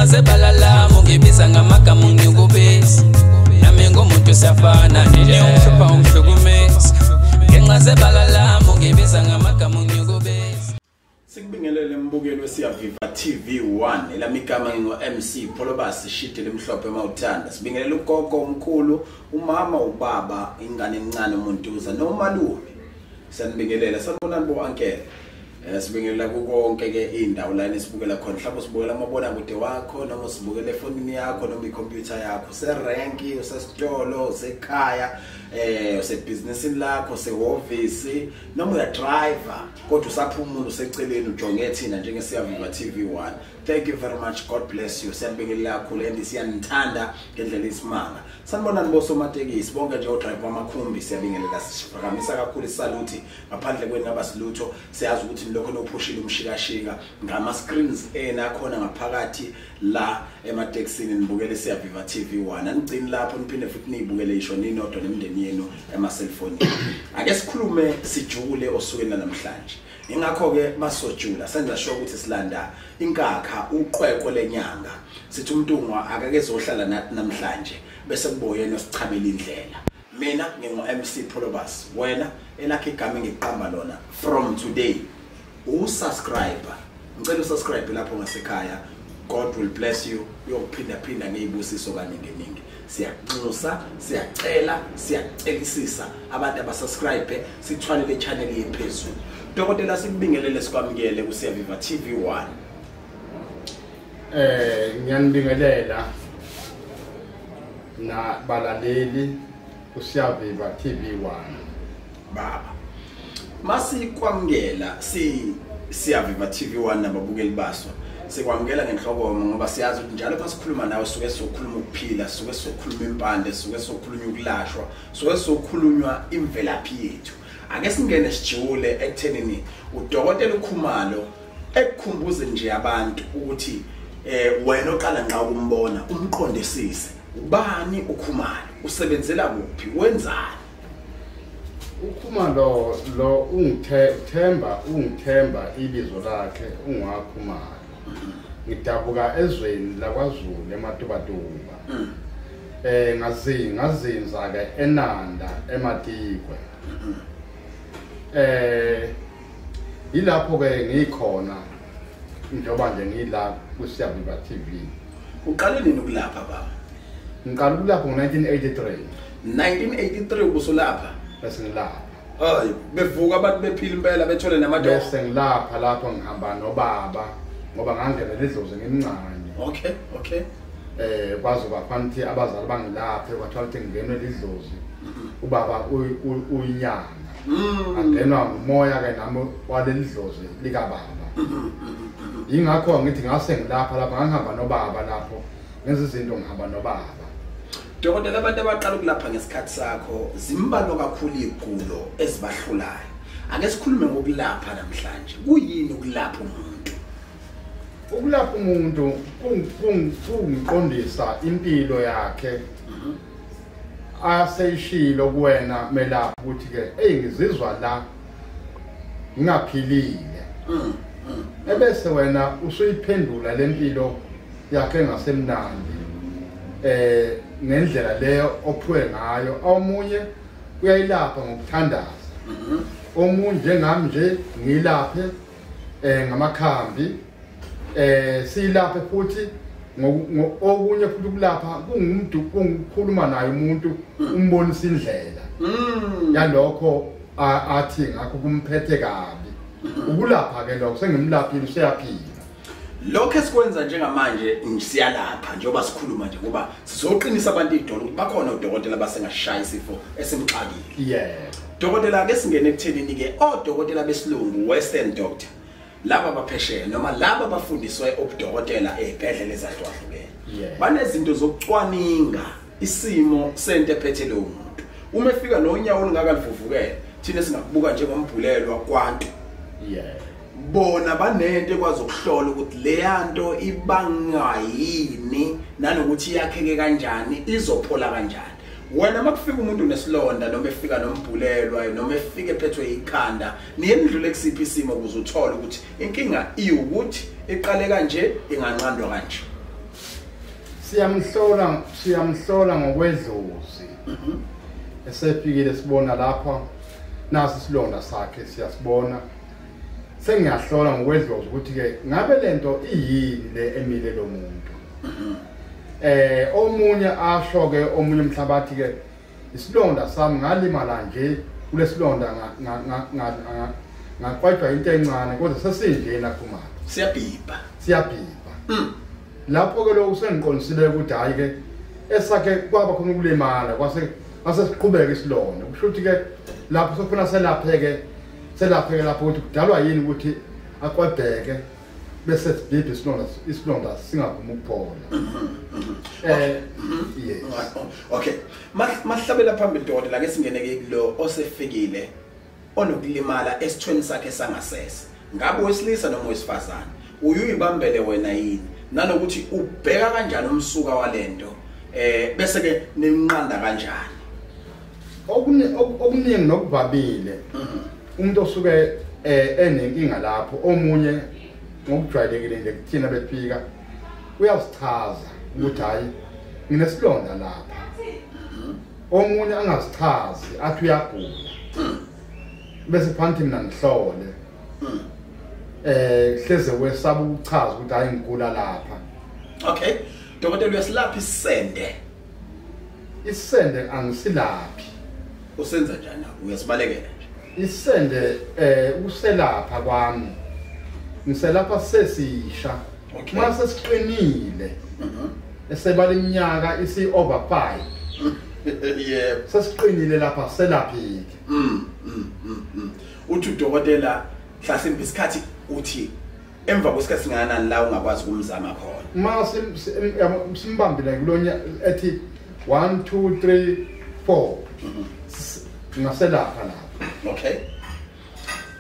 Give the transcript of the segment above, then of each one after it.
Ngengazebalala mungibiza ngamagama unyukubisi nami ngumuntu safana nje ungishupha ungihlukumezi ngengazebalala mungibiza ngamagama unyukubisi. Sikubingelele mbukeli weSiyaviva TV1 elamigama ngingo-MC Pholobasi Shitile Mhlophe Mawuthanda. Sibingelele ugogo omkhulu, umama, ubaba, ingane encane, umuntuza nomalume. Sanibingelela sanibonani bo uncle. Sibingelela konke ke indawo la nisibukela khona. Mhlawumbe sibukela amabona kude wakho noma sibukela efonini yakho noma ikhompyutha yakho. Serenki, usesitolo, usekhaya, usebusinessini lakho, usehhovisi noma uya driver kodwa usaphumula useceleni ujonge thina njengeSiyaviva TV1. Thank you very much. God bless you. Siyabingelela kakhulu and siyanithanda ngendlela isimanga. Sanibonani bosomatekisi bonke nje odriver amakhumbi siyabingelela siphakamisa kakhulu isaluti ngaphandle kweni abasilutho. Siyazi ukuthi lokho nophushile umshikashika ngama screens enakhona ngaphakathi la emateksini nibukele iSiyaviva TV1. Anicini lapho niphinde futhi nibukele isho ninodwa nemndeni yenu ema cellphone. Ake sikhulume sijule osukwini namhlanje. Ingakho ke basojula senza sure ukuthi silanda inkakha uqweqwe lenyanga. Sithi umntungwa akakezohlala nathi namhlanje bese kuboyena osichamela indlela. Mina ngingo-MC Pholobasi, wena elakhe igama ngiqamba lona from today usubscriber. Ngicela usubscribe lapho ngasekhaya. God will bless you. Uyophinda ngeyibusiso kaningi. Siyaxusa, siyacela, siyacelisisa abantu abasubscribe sithwale le channel yephezulu. Dokotela sikubingelele sikwamukele kuSiyaviva TV1. Ngiyanibingelela na balaleli kuSiyaviva TV1. Baba masikwamukela Siyaviva TV1 nababukeli baso. Sikwamukela ngenhloko ngoba siyazi ukuthi njalo xa sikhuluma nawe suke sokhuluma ukuphila, suke sokhuluma impande, suke sokhuluma ukulashwa, suke sokhulunywa imvelaphi yethu. Ake singene sijule ekuthenini uDokotela uKhumalo ekukhumbuze nje abantu ukuthi wena oqala nqa ukumbona umqondisise ubani uKhumalo, usebenzela kuphi, wenzani? uKhumalo lo ungithemba ibizo lakhe ungaKhumalo. Ngidabuka ezweni laKwaZulu eMatubatuba. Ngazinza ke eNanda eMatikwe. Ilapho ke ngikhona njengoba nje ngila kuSiyaviva TV. Uqale nini ukulapha baba? Ngiqala ukulapha ngo-1983. 1983 ubusolapha? Bese ngilapha. Hayi, bevuka abantu bephila impela bethole namadoda. Bese ngilapha lapho ngihamba nobaba ngoba ngangena ledlozi ngimncane. Okay. Kwazi bafanti abazali bangilaphe bathola ukuthi ngingenwe lidlozi. Ubaba uyinyanga. Angenwa umoya ke nami walelidlozi lika baba. Ingakho ngithi ngase ngilapha lapha ngihamba nobaba lapho ngenza izinto ngihamba nobaba. Dokotela abantu abaqala ukulapha ngesikhathi sakho zimbalo kakhulu igulo ezibahlulayo. Ake sikhulume ngokulapha namhlanje. Kuyini ukulapha umuntu? Ukulapha umuntu kungiqondisa impilo yakhe. Aseyishilo kuwena melapha ukuthi ke ngizizwa la ngingaphilile. Ebese wena usuyiphendula lempilo yakhe ngasemnandi. Ngendlela leyo ophuwe ngayo. Omunye uyayilapha ngokuthandaza. Omunye njengami nje ngilaphe ngamakhambi. Silaphe futhi okunye futhi ukulapha kungumuntu kungikhuluma naye umuntu umbonisa indlela yalokho athi ngakho kumphethe kabi. Ukulapha ke lokho sengimlaphile useyaphila. Lokho esikwenza njengamanje siyalapha njengoba sikhuluma nje ngoba sizoqinisa abantu idolo ukuthi bakhona odokotela basengashaya isifo esimxakile. Dokotela ake singene ekuthenini ke odokotela besilungu Western doctor laba baphesheya noma laba bafundiswe ubudokotela ezibhedlela ezahlukahlukene. Banezinto zokucwaninga isimo sento ephethe lo muntu. Uma efika nonyawo olungakalivuvukela thina singakubuka njengombhulelwa kwantu. Bona banento ekwazi ukuhlola ukuthi le yanto ibanga yini nanokuthi iyakheke kanjani, izophola kanjani. Wena makufika umuntu nesilonda noma efika nombhulelwa noma efika ephethwe ikhanda niyendlule kusiphi isimo ukuze uthole ukuthi inkinga iwukuthi iqale kanje inganqandwa kanje. siyamhlola ngokwedlozi esefikile sibona lapha nasi isilonda sakhe siyasibona sengiyahlola ngokwedlozi ukuthi ke ngabe lento iyini le emile lo muntu omunye asho ke omunye umhlabathi ke isilonda sami ngalimala nje kulesilonda ngaqhwajwa into encane kodwa sesinjena khumalo siyabhibha lapho ke lokho sengiqonisile ukuthi hayi ke esakhe kwaba khona ukulimala kwase siqhubeka isilonda kusho ukuthi ke lapho sokufuna selapheke lapho ukuthi kudalwa yini ukuthi aqwebheke bese sibhibhe isilonda singavumi ukuphola yes okay mahlabela phambili dokotela ke singeneke kulo osefikile onokulimala esithweni sakhe sangasese ngabe wesilisa noma wesifazane uyibambele wena yini nanokuthi ubheka kanjani umsuka walento bese ke ninqanda kanjani okuningi nokuvabile umuntu osuke enenkinga lapho omunye ngokujwayelekile nje kuthina befika uyasichaza ukuthi hayi nginesilonda lapha omunye angasichazi athi uyagula bese phansi mina ngihlole hleze wesaba ukuchaza ukuthi hayi ngigula lapha okay dokotela uyasilapha isende angisilaphi usenza njani uyasibalekela isende uselapha kwami ngiselapha sesisha mase siqinile esebala iminyaka isi over 5 yebo sesiqinile lapha selaphike uthi dokotela mhlasimbe isikhathi uthi emva kwesikhathi singanani la ungakwazi ukumzama khona mase simbambile kulonya ethi 1 2 3 4 ngaselapha lapha okay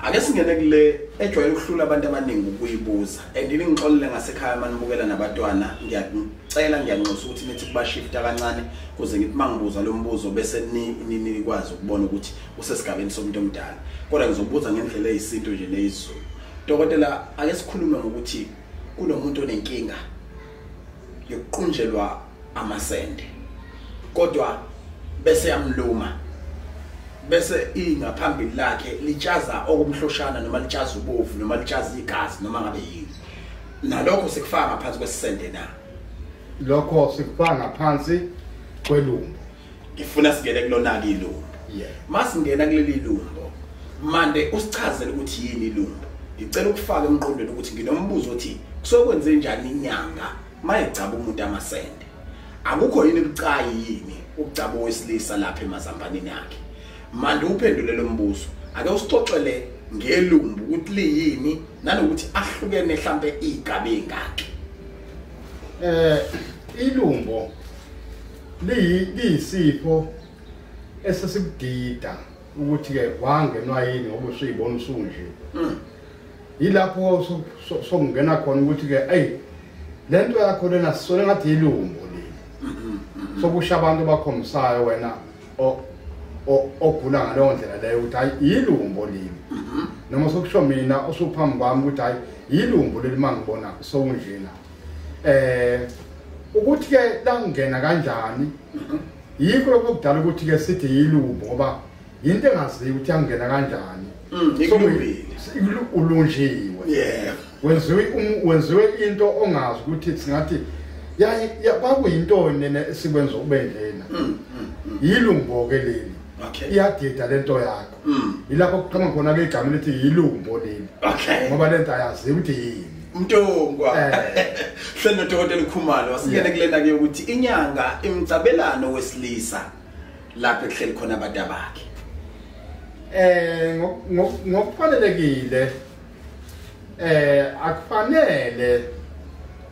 ake singene kule ejwayele ukuhlula abantu abaningi ukuyibuza andini ngixolele ngasekhaya manibukela nabantwana ngiyacela ngiyanxusa ukuthi nithi kubashifta kancane kuze ngithi mangibuza lo mbuzo bese nikwazi ukubona ukuthi usesigabeni somuntu omdala kodwa ngizobuza ngendlela eyisinto nje lezizulu dokotela ake sikhulume ngokuthi kunomuntu onenkinga yokuqunjelwa amasende kodwa bese yamluma bese ingaphambili lakhe litshaza okumhloshana noma litshaza ubovu noma litshaza igazi noma ngabe yini nalokho sikufaka ngaphansi kwesende na lokho sikufaka ngaphansi kwelumbu ngifuna singene kulona ke ilumbu yeah masingena kuleli ilumbu mande usichazele ukuthi yini ilumbu ngicela ukufaka emqondweni ukuthi nginombuzo othi kusokwenze njani inyanga mayecaba umuntu amasende akukho yini ubucayi yini ukucaba wesilisa lapha emazambaneni yakhe manje uphendule lo mbuzo ake usixoxele ngelumbu ukuthi liyini nanokuthi ahlukene mhlambe igabe engakhe ilumbu liyisipho esesikudida ukuthi ke wangenwa yini ngoba usuyibona usunje yilapho sokungena khona ukuthi ke hey lento yakho lena sisole ngathi ilumbu leli sokusha abantu bakhomsayo wena ogula ngaleyo ndlela leyo ukuthi hayi yilumbu leli noma sokusho mina osuphambi kwami ukuthi hayi yilumbu leli mangibona sokunjena ukuthi ke la ngena kanjani yikho lokudala ukuthi ke sithi yilumbu ngoba into engaziyo ukuthi yangena kanjani ulunjiwe yeah wenziwe into ongazi ukuthi singathi bakuyinto nene esikwenza ubendlena yilumbu ke leli okay iyadida lento yakho yilapho kuqhamuka khona ke igama lithi yilumbu leli okay ngoba lento ayazi ukuthi yini Mtongwa hlelo dokotela Khumalo wasingene kulena ke ukuthi inyanga imcabelano wesilisa lapha ekuhleli khona abantu abakhe ngokufanelekile akufanele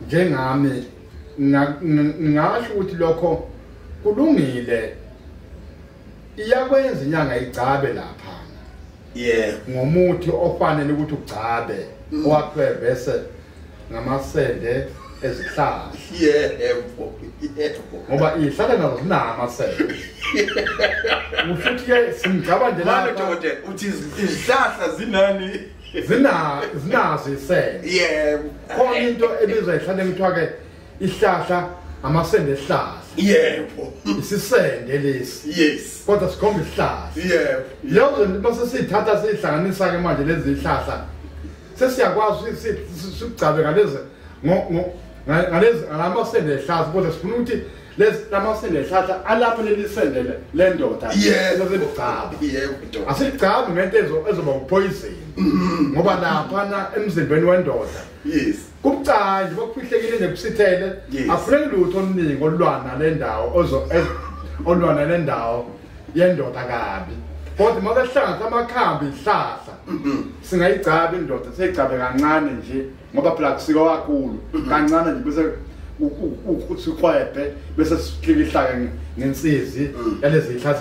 njengami ngingasho ukuthi lokho kulungile iyakwenza inyanga igcabe lapha yeah ngomuthi ofanele ukuthi ugcabe owakhe bese ngamasende ezihlahla yebo ngoba ihlala nazo zinamasende ufuthi ke simgcaba nje lapha dokotela uthi izihlahla zinani zinazo isende yebo khona into ebizwa ihlala ekuthiwa ke ihlahla amasende ehlahla yebo isisende lesi yes kodwa sikhomba ihlahla yebo leyo base sithatha sihlanganisa ke manje lezi ihlahla sesiyakwazi sikucabe ngalezi ngalezi amasende ehlahla kodwa sifuna ukuthi lezi amasende ehlahla alapha lelisende lendoda yebo yebo asigcabe ngento ezoba upoison ngoba lapha na emzimbeni wendoda yes kubcanje bakufihlekile nekusithele afuneki lutho oluningi olwana lendawo olwana lendawo yendoda kabi kodwa makehlanga amakhambi ihlahla singayigcabe indoda seyicabe kancane nje ngoba phela kusiko kakhulu kancane nje bese ukhwephe bese siklikihlaka ngensizi yalezi ihlahla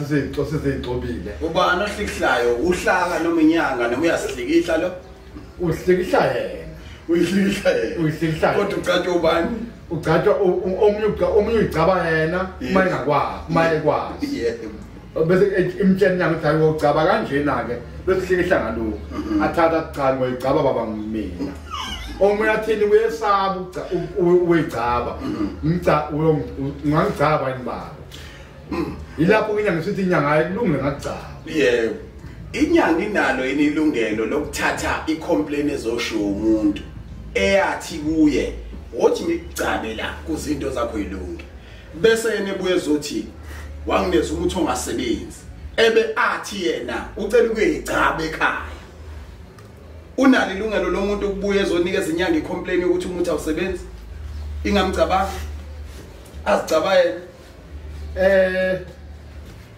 sezicobile ubani ohlikihlayo uhlaka noma inyanga noma uyasihlikihla lo uhlikihla yena uyihlikihla kodwa ucatshwa ubani ucatshwa omunye uyicaba yena uma ekwazi yebo bese imtsheni yami ukuthi hayi ucaba kanjena ke bese hlikihla ngalokho athatha cha ngoyicaba baba mina omunye athini uyesaba uyicaba ngicaba yini baba ilapho inyanga ngisithi inyanga ayikulungile ngacaba yebo inyanga inalo yini ilungelo lokuthatha icomplaint ezoshiwo umuntu eyathi kuye wothi ngiccabe la kuzinto zakho ilungi bese yena ebuye ezothi wangineza umuthi ongasebenzi ebe athi yena ucela ukuyicaba ekhaya unalo ilungelo lomuntu ukubuya ezonikeza inyanga icomplaint ukuthi umuthi awusebenzi ingamcabanga azicaba yena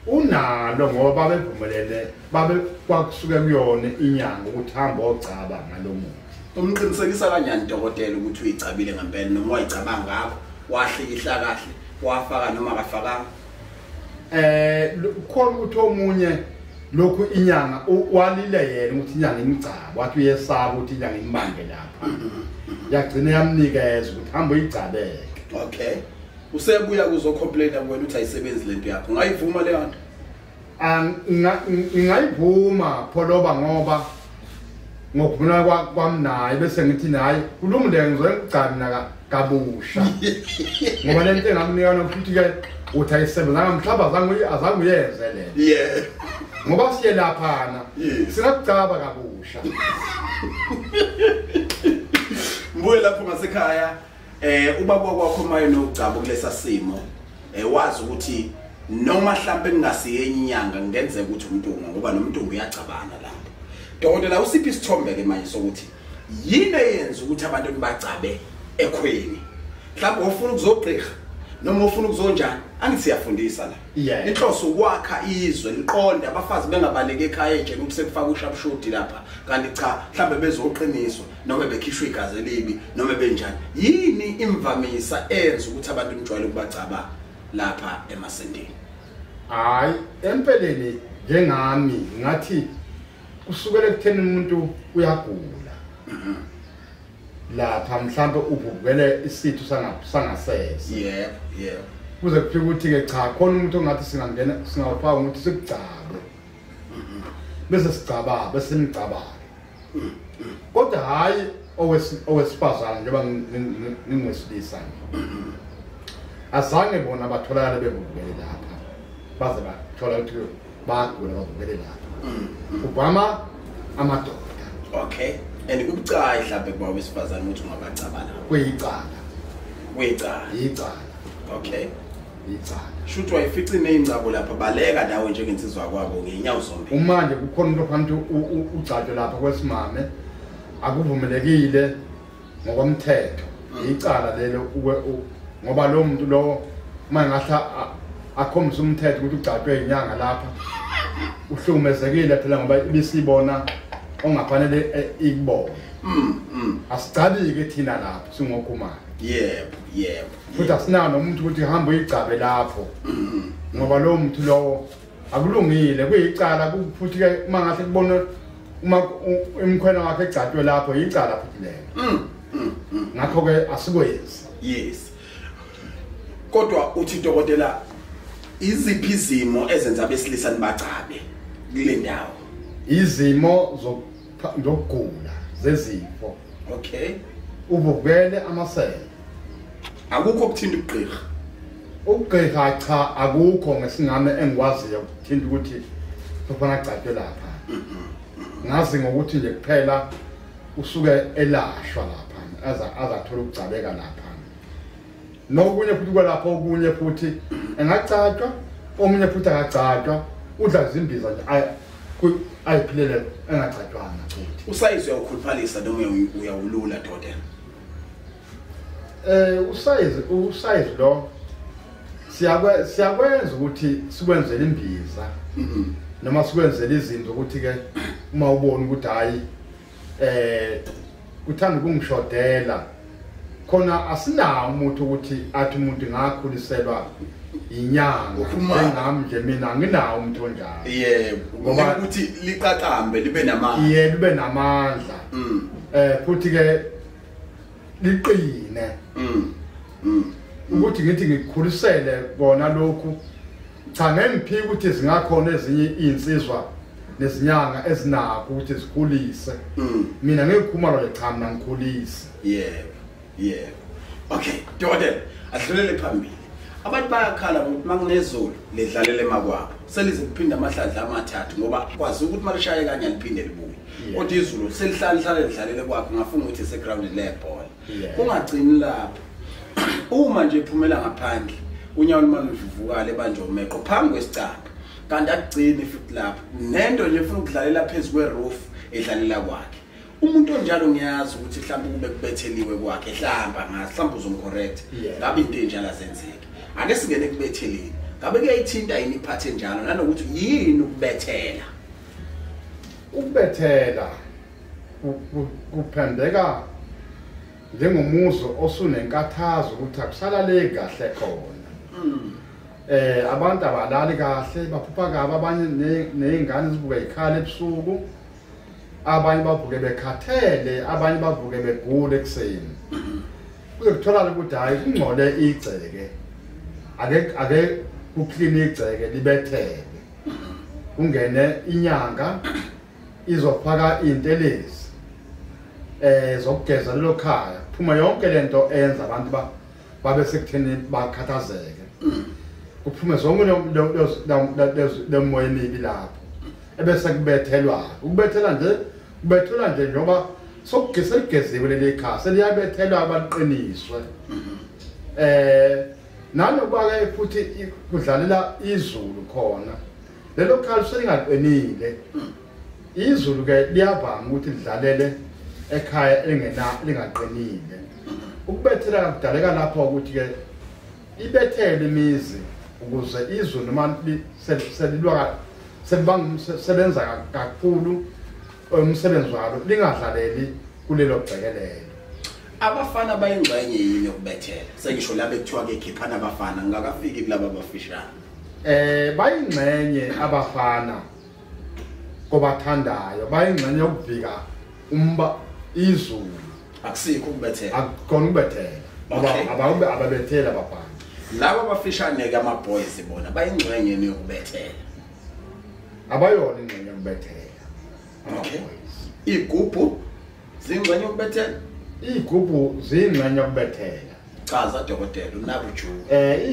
unalo ngoba bevumelene babe kwakusuka kuyona inyanga ukuthi hamba ocaba ngalomuntu umqinisekisa kanjani dokotela ukuthi uyicabile ngempela noma wayicabanga ngakho wahlikihla kahle wafaka noma akafakanga khona ukuthi omunye lokhu inyanga walile yena ukuthi inyanga imicaba wathi uyesaba ukuthi inyanga imbambe lapha yagcina yamnikeza ukuthi hamba uyicabeke okay usebuya kuzocomplaina wena uthi ayisebenzi lento yakho ngayivuma le nto ngayivuma pholoba ngoba ngokubona kwamnaye bese ngithi nayi kulungile ngizongicabina kabusha ngoba lento engamnika nokuthi ke uthi ayisebenza ngamhlaba azange uyenze le yeah ngoba siye laphana singakucaba kabusha mbuye lapho ngasekhaya ubaba wakho maye nocaba kulesa simo wazi ukuthi noma mhlambe ngasiye inyanga ngenzeka ukuthi umuntu ngoba nomuntu uyacabana lapho dokotela usiphi isithombe ke manje sokuthi yini eyenza ukuthi abantu bacabe ekhweni mhlawumbe ufuna ukuzogqirha noma ufuna ukuzonjani angithi siyafundisa la inhloso ukwakha izwe liqonde abafazi bengabaleke ekhaya nje ukuthi sekufaka ushapshoti lapha kanti cha mhlawumbe bezoqiniswa noma bekhishwe igazi elibi noma benjani yini imvamisa enza ukuthi abantu imjwayele ukubacaba lapha emasendeni hayi empeleni njengami ngathi kusukela ekutheni umuntu uyagula lapha mhlambe ubuvele isithu sangasese yebo kuze kufike ukuthi ke cha khona umuntu ongathi singangena singawufaka ukuthi sikucabe bese sicaba bese nimcaba kodwa hayi owesifazana njengoba ngingesilisa azange bona batholakala bebuvele lapha baze bathola ukuthi bagula bavele lapha ubama amadoda okay and ukucaya mhlawumbe kuba wesifazana ukuthi ungabacabana kuyicala okay icala shuthu wayifica ineyingcabo lapha baleka nawe njengensizwa kwabo ngenyawo zombili umanje kukhona into phansi ucatshwe lapha kwesimame akuvumelekile ngokomthetho icala lelo ngoba lo muntu lo mangahla akhombisa umthetho ukuthi ucatshwe inyanga lapha uhlumezekile phela ngoba ibisibona ongafanele ikubone asicabike thina lapho singokhumana yebo futhi asinayo nomuntu ukuthi hamba uyicabe lapho ngoba lo muntu lo akulungile kuyicala futhi ke mangahle kubona uma imkhwena wakhe ecatshwe lapho icala futhi lelo ngakho ke asikwenzi yes kodwa uthi dokotela iziphi izimo ezenza abesilisa nibacabe kule ndawo izimo zokugula zezifo okay ubuvele amasele akukho ukuthinta ugqirha ukugqika cha akukho ngesingame engikwaziyo ukuthinta ukuthi kufanele agcatshwe lapha ngazi ngokuthi nje kuphela usuke elashwa lapha azathola ukugcabeka lapha nokunye futhi kwalapha okunye futhi engagcatshwa omunye futhi akagcatshwa udla izimbiza nje ayiphilele engagcatshwana futhi usayizi uyakhuluphalisa noma uyawulula doda usayizi lo siyakwenza ukuthi sikwenzele imbiza noma sikwenzele izinto ukuthi ke uma ubona ukuthi hayi uthanda ukungishodela khona asinawo umuntu ukuthi athi umuntu ngakhuliselwa inyanga ngami nje mina nginawo umuntu onjalo ngoba ukuthi liqaqambe libe namandla libe namandla futhi ke liqine ukuthi ngithi ngikhulisele bona lokhu cha ngiphika ukuthi zingakhona ezinye insizwa nezinyanga ezinakho ukuthi zikhulise mina ngikhumalo lechamna ngikhulise okay doda adlulele phambili abantu bayakhala ukuthi manginezulu ledlalele emakwabo selize kuphinda amahlandla amathathu ngoba kwazi ukuthi marishaye kanye liphinde libuye kodwa izulu selihlala lidlalele kwakho ngafuna ukuthi seground lebhola kungagcini lapho uma nje iphumela ngaphandle unyawo maluvuvukale banje umeqo phambi kwesicaba kanti akugcini futhi lapho nento nje ufuna ukudlalela phezulu kweroof edlalela kwakhe umuntu onjalo ngiyazi ukuthi mhlawumbe kube kubetheliwe kwakhe hlamba mhlawumbe uzomcorrect ngabe into enjalo azenzeke ake singene kubetheleni ngabe kuyayithinta yini iphathe njalo nanokuthi yini ukubethela kuphendeka njengomuzo osunenkathazo ukuthi akusalale kahle khona abantu abalali kahle baphupha kabi abanye nezingane zibuka ikhala ebusuku abanye bavuke bekhathele abanye bavuke begule ekseni kuze kutholakala ukuthi hayi kungcole igceke ake kuclean igceke libethele kungene inyanga izofaka intelezi zokugeza lelo khaya phuma yonke lento enza abantu babe sekutheni bakhathazeke kuphume zonke lemoya emibi lapho ebese kubethelwa nje njengoba sokugeziwe leli khaya seliyabethelwa abaqininiswe nanokuba-ke futhi kudlalela izulu khona lelo khaya selingaqinile izulu-ke liyavama ukuthi lidlalele ekhaya lingaqinile ukubethela kudaleka lapho ukuthi-ke ibethele imizi ukuze izulu noma selenza kakhulu umsebenzi walo lingadlaleli kulelo bhekelelo abafana bayingxenye yini yokubethela sengisho la bekuthiwa ke khiphana abafana ngakafiki kulabo abafishana bayingxenye abafana kobathandayo bayingxenye yokuvika izulu akusikho ukubethela akukona ukubethela ababethela abafana labo abafishane ke ama-boys bona bayingxenye yokubethela abayona ingxenye yokubethela igubhu zingxenye yokubethela igubhu zingxenye yokubethela chaza dokotela unabuju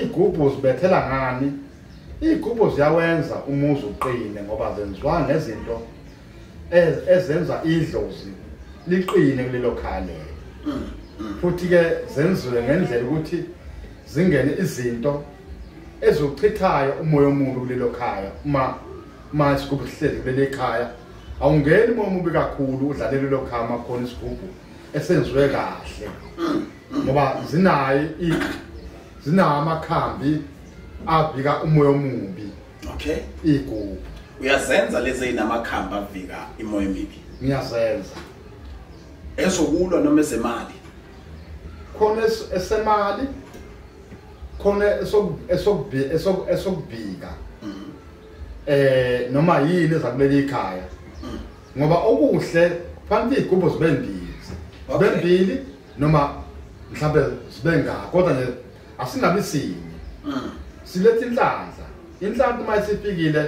igubhu zibethela ngani igubhu ziyawenza umuzi uqine ngoba zenziwa ngezinto ezenza idlozi liqine kulelo khaya futhi ke zenziwe ngendlela ukuthi zingene izinto ezochithayo umoya omubi kulelo khaya uma isigubhu sihlezi kulelo khaya awungeni umoya omubi kakhulu udlalele lo khaya makhona isigubhu esenziwe kahle ngoba zinayo amakhambi avika umoya omubi igubhu uyazenza lezi ezinamakhambi avika imoya emibi ngiyazenza ezokulwa noma ezemali khona esemali khona esokubhika noma yini ezakuleli ikhaya ngoba okuhle fanele igubhu zibembili noma mhlawumbe zibenga kodwa nje asingabi sinye silethe inhlanhla uma isifikile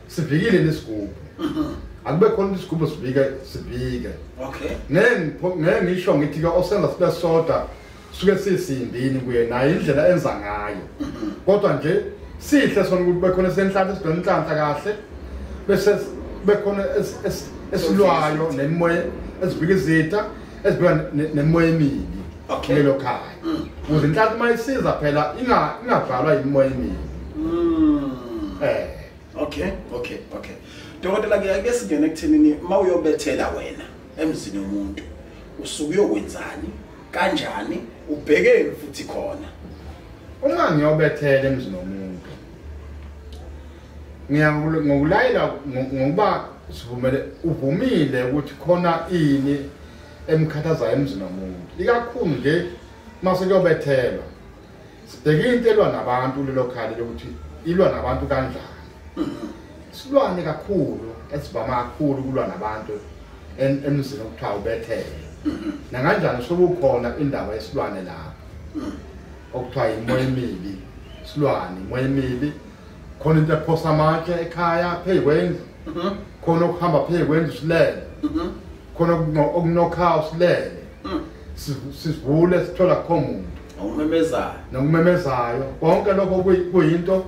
sivikile nesigubhu akube khona isigubhu sibike ngeke ngisho ngithi ke osenza sibe soda suke sisimbini kuye naye indlela enza ngayo kodwa nje sihle sona ukuthi bekhona senhlalo esidonhlanhla kahle bese bekhona esilwayo nemoya ezibikizitha ezibona nemoya emibi lelo khaya ukuze inhlanhla mayisiza phela ingabhalwa imoya emibi okay dokotela ke singene ekuthenini mawuyobethela wena emzini womuntu usuke uyokwenzani kanjani ubhekeni futhi khona uma ngiyobethela emzini womuntu ngokulayela ngokuba sivumele uvumile ukuthi khona ini emkhathazayo emzini womuntu ikakhulu nje mase kuyobethelwa sibheke into elwa nabantu lelo khali lokuthi ilwa nabantu kanjani silwane kakhulu esivama kakhulu kulwa nabantu emzini okuthiwa ubethele nakanjani sokukhona indaba yesilwane lapho okuthiwa imoya emibi silwane imoya emibi khona into ephosa amatshe ekhaya phezu kwendlu khona okuhamba phezu kwendlu silele khona okunokhawu silele sivule sithola kho umuntu nokumemezayo konke lokho kuyinto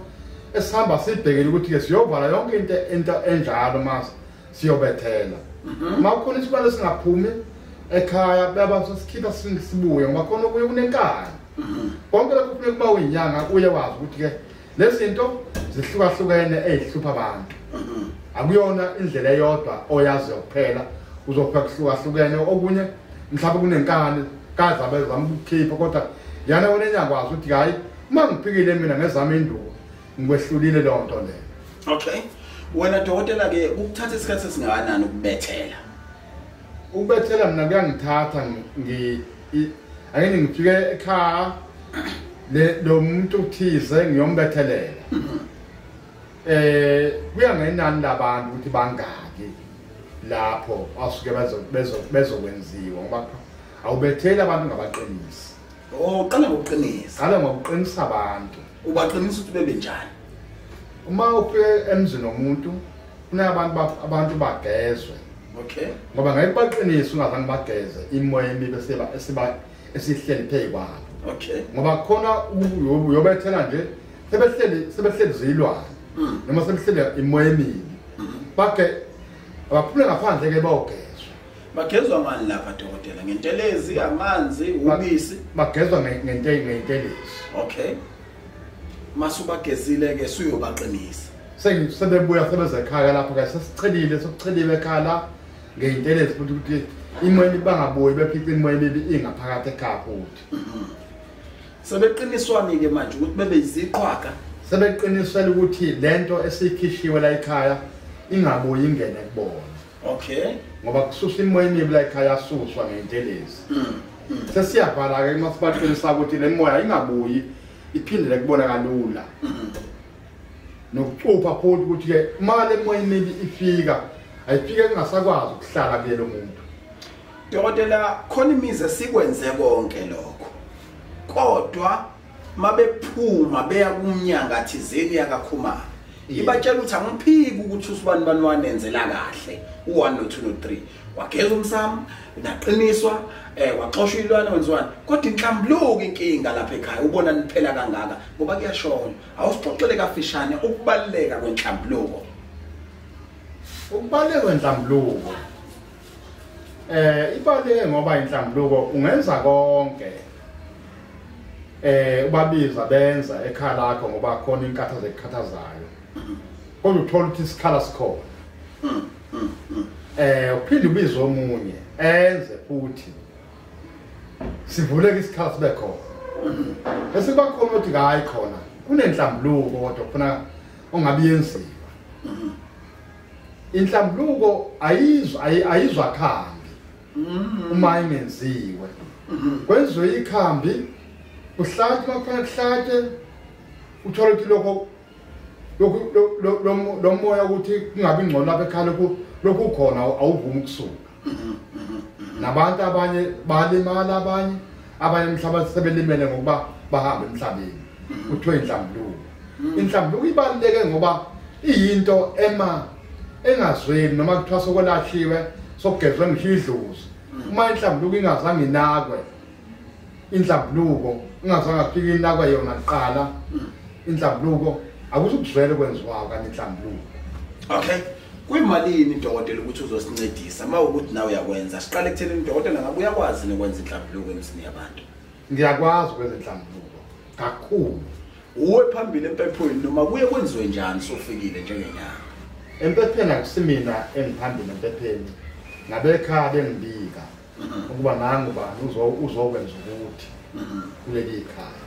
esihamba sibhekele ukuthi ke siyovala yonke into enjalo mase siyobethela makukhona isibalo singaphumi ekhaya baba sesikhipha sibuye ngoba khona kuye kunenkani konke lokho kufuneka kuba uyinyanga uye wazi ukuthi ke lezinto zihlukahlukene ezihlupha abantu akuyona indlela eyodwa oyaziyo kuphela uzopha kuhlukahlukene okunye mhlawumbe kunenkani kaza bezama ukukhipha kodwa yana wena nyakwazi ukuthi hayi uma ngiphikile mina ngezama induku ngikwehlulile lo nto le okay wena dokotela ke ukuthatha isikhathi esingakanani ukubethela mina kuyangithatha angeke ngifike ekhaya lo muntu uthize ngiyombethelela kuya ngenani labantu ukuthi bangaki lapho asuke bezokwenziwa ngoba awubethela abantu ngabaqinisi qala ngokuqinisa abantu ubaqinisa ukuthi bebe njani uma ufike emzini womuntu kunabantu bagezwe okay ngoba ngeke baqinise ungazange bageze imoya emibi esihleli phezu kwabo okay ngoba khona uyobethela nje sebehleli zilwane noma sebehleli imoya emibi abaphule ngaphandle ke bayogezwa bagezwa ngani lapha dokotela ngentelezi amanzi ubisi bagezwa ngentelezi okay masubagezile ke suyobaqinisa sebebuya sebezekhaya lapho ke sokuchelile ekhaya la ngentelezi futhi ukuthi imoya bangabuyi bephica imoya emibi ingaphakathi ekhaya futhi sebeqiniswani ke manje ukuthi bebe iziqhwaga sebeqinisela ukuthi lento esikhishiwe la ekhaya ingabuyi ingene kubona okay ngoba kususa imoya emibi la ekhaya asuswa ngentelezi sesiyavala ke masibaqinisa ukuthi le moya ingabuyi iphindele kubona kalula nokucupha futhi ukuthi ke mali emoya emibi ifika ayifike kungasakwazi ukuhlala kulelo muntu dokotela khona imize sikwenze konke lokho kodwa mabephuma beya kumnyanga thizeni yakakhumalo ibatshela ukuthi angiphiki ukuthi usibani bani wanenzela kahle u1 no2 no3 wageza umsamo naqiniswa waxoshwa ilwane wenziwani kodwa inhlambuluko inkinga lapha ekhaya ubona niphela kangaka ngoba kuyashona awusixoxele kafishane ukubaleka kwenhlambuluko kwenhlambuluko ibaleke ngoba inhlambuluko ungenza konke ubabiza benza ekhaya lakho ngoba khona inkathazo ekhathazayo kodwa uthola ukuthi isikhala sikhona uphinde ubize omunye enze futhi sivuleke isikhala sibe khona bese bakhona ukuthi hayi khona kunenhlambuluko kodwa khona ongabe yenziwa inhlambuluko ayizwa khambi uma ingenziwe kwenziwe ikhambi uhlathi makufanele kuhlathi uthola ukuthi lo moya ukuthi kungabi ngcono lapha ekhaya lokhu khona awuvumi ukusuka nabantu abanye balimala abanye mhlawumbe sebelimele ngokuba bahamba emhlabeni kuthiwa inhlambuluko inhlambuluko ibaluleke ngoba iyinto engazweli noma kuthiwa sokwelahliwe sokugezwe ngihidluzi uma inhlambuluko ingazange inakwe inhlambuluko ungazange afike inakwa yona kuqala inhlambuluko akuzukuzwele kwenziwa kanti inhlambuluko. Okay, kuyimalini dokotela ukuthi uzosincedisa mawukuthi nawe uyakwenza siqale ekutheleni dokotela ngabe uyakwazi nokwenza inhlambuluko emsini yabantu? Ngiyakwazi ukwenza inhlambuluko kakhulu. Uwe phambili empephweni noma kuye kwenziwe njani sofikile njengenyanga? Empepheni akusimina engiphambili empepheni ngabekhaya bengibika ukuba nangu bani uzokwenza ukuthi kuleli ikhaya.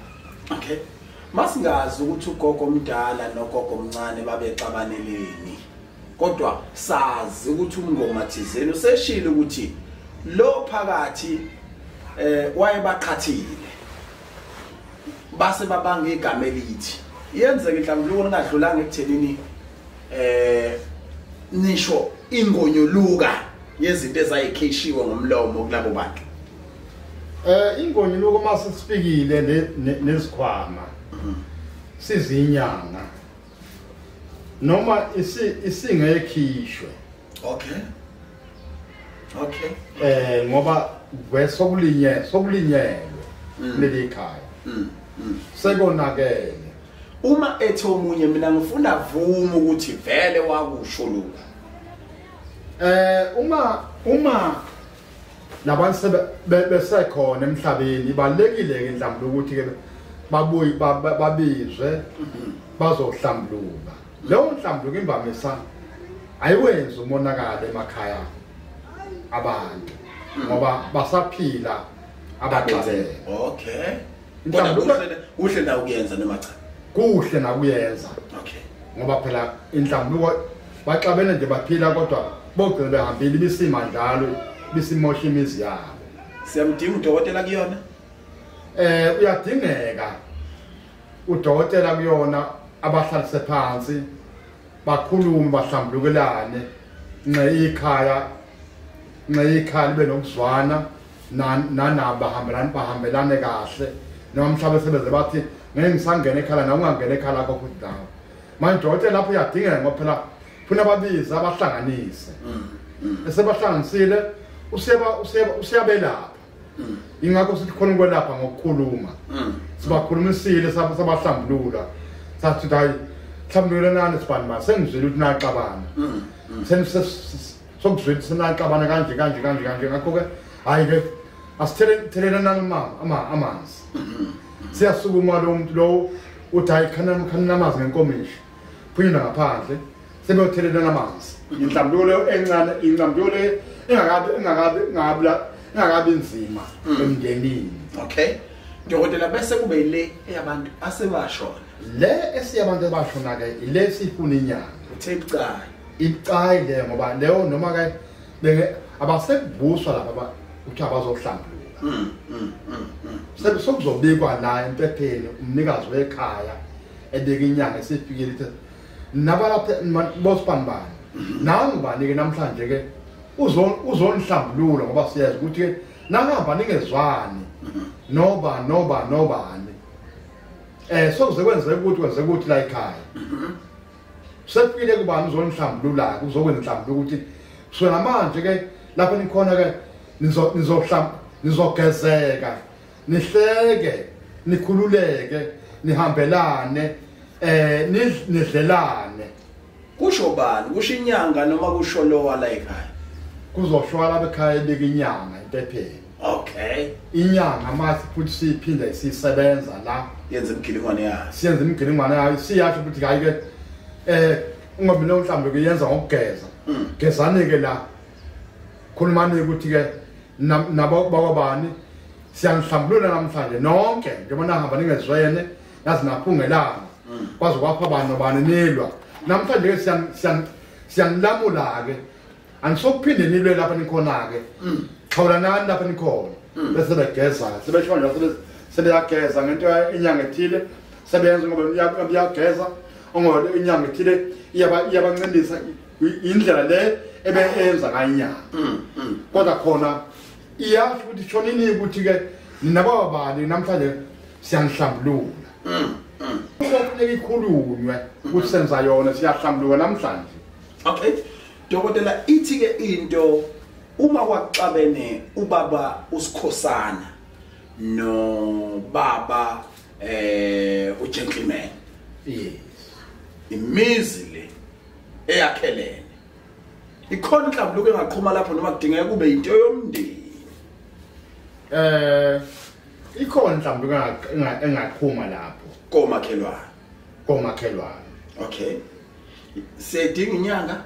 Okay, masingazi ukuthi ugogo omdala nogogo omncane babexabaneleni, kodwa sazi ukuthi umngoma thizeni useshilo ukuthi lo phakathi wayebaqhathile base babanga igama elithi yenzeke inhlambuluko ningadlulanga ekuthenini nisho ingonyoluka yezinto ezayikheshiwe ngomlomo kulabo bantu. Ingonyoluko mase sifikile nezikhwama sizinyanga noma isingekhishwe. Okay, ngoba sokulinyelwe leli khaya sekonakele. Uma ethi omunye mina ngifuna vuma ukuthi vele wakusho lokho. Uma nabantu besekhona emhlabeni ibalekile ke inhlambuluko ukuthi ke babuye babizwe bazohlambuluka. Leyo nhlambuluko imvamisa ayiwenzi umonakalo emakhaya abantu ngoba basaphila abaqabele. Okay, inhlambuluko kuhle na ukuyenza noma cha? Kuhle na kuyenza. Okay, ngoba phela inhlambuluko baxabene nje baphila kodwa bogcina behambile bisima njalo bisimosha imizi yabo. Siyamdinga udokotela kuyona? Uyadingeka udokotela kuyona abahlalise phansi bakhulume bahlambulukelane ikhaya libe nokuzwana nanabo bahambelane kahle noma mhlawumbe sebeze bathi ngeke ngisangena ekhaya nawe ungangena ekhaya lakho futhi dawo. Manje udokotela lapho uyadingeka ngoba phela funa ababiza abahlanganise. Esebahlanganisile usiyabelapha. Ingakho sithi khona ukwelapha ngokukhuluma. Sibakhulumisile sabahlambulula. Sathi hayi hlambulula nani sibani ba sengizwile ukuthi naxabana. Sokuzwile sinaxabana kanje ngakho ke hayi ke asithelelana amanzi. Siyasukuma lo muntu lo uthi hayi khana amanzi ngenkomishi. Phinde ngaphandle sebeyothelelana amanzi. Inhlambuluko encane inhlambuluko engakabi nzima emndenini. Okay, dokotela bese kube ile eyabantu asebashona. Le esiyabantu abashona ke ile sifuna inyanga. Uthe ibucayi le ngoba leyo noma ke abasekubuswa lapha uthi abazohlambuluka. Sekuzobikwa la empepheni umnikazi wekhaya ebeka inyanga esifikile ithi nabalapha bosipambana nangu bani ke namhlanje ke uzonhlambulula ngoba siyazi ukuthi ke nangihamba ningezwani nobani sokuze kwenzeke ukuthi la ekhaya sefikile kubani uzonhlambulula kuzokwenza inhlambuluko ukuthi sona manje ke lapha nikhona ke nizogezeka nihleke nikhululeke nihambelane nidlelane. Kusho bani? Kusho inyanga noma kusho lowa la ekhaya? Kuzoshwala bekhaya beka inyanga empepheni. Okay, Inyanga mase futhi siphinde sisebenza la yenza imgilingwane yayo. Siyenza imgilingwane yayo siyasho ukuthi hayi ke ungabe lo mhlawumbe kuyenza ngokugeza. Gezane ke la khulumani ukuthi ke nabo bakwabani siyanhlambulula namhlanje nonke njengoba nahamba ningezwene yazi naphungelana kwazi kwapha abantu nobani nilwa namhlanje ke siyanlamula ke anisokuphinde nilwe lapha nikhona ke xawulanani lapha nikhona bese begeza sebesho nje sebeyageza ngento inyanga ethile sebenza ngoba uyageza ongoba inyanga ethile iyabancindisa indlela le ebenza ngayinyanga kodwa khona iyasho ukuthi shonini ukuthi ke ninabo babani namhlanje siyanhlambulula kufanele ikhulunywe ukuthi senza yona siyahlambuluka namhlanje. Okay, dokotela ithi ke into uma kwaxabene ubaba uSikhosana no baba gentleman. Yes. Imizi le eyakhelene. Ikhona inhlambuluko engaqhuma lapho noma kudingeka kube into yomndeni. Ikhona inhlambuluko engaqhuma lapho komakhelwane. Okay. Sedinga inyanga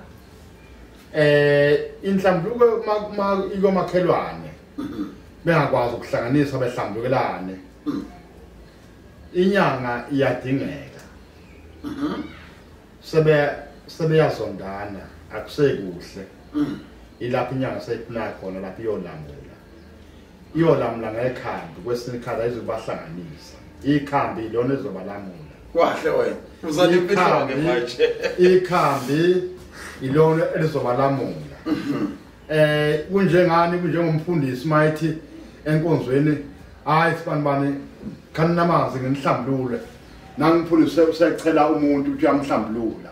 inhlambuluko ikomakhelwane bengakwazi ukuhlanganisa behlambulukelane. Inyanga iyadingeka. Sebeyazondana akusekuhle. Ilapho inyanga seyiphuma khona lapho iyolamula ngekhambi kwesinye ikhala izobahlanganisa. Ikhambi lona ezobalamula. Kahle wena. Uzale impilo ke manje. Ikhambi ilona elizobalamula. Kunjengomfundisi mayithi enkonzweni hayi sibanibani khani namazi ngenihlambulule. Nangiphuliswe usecela umuntu ukuthi uyamhlambulula.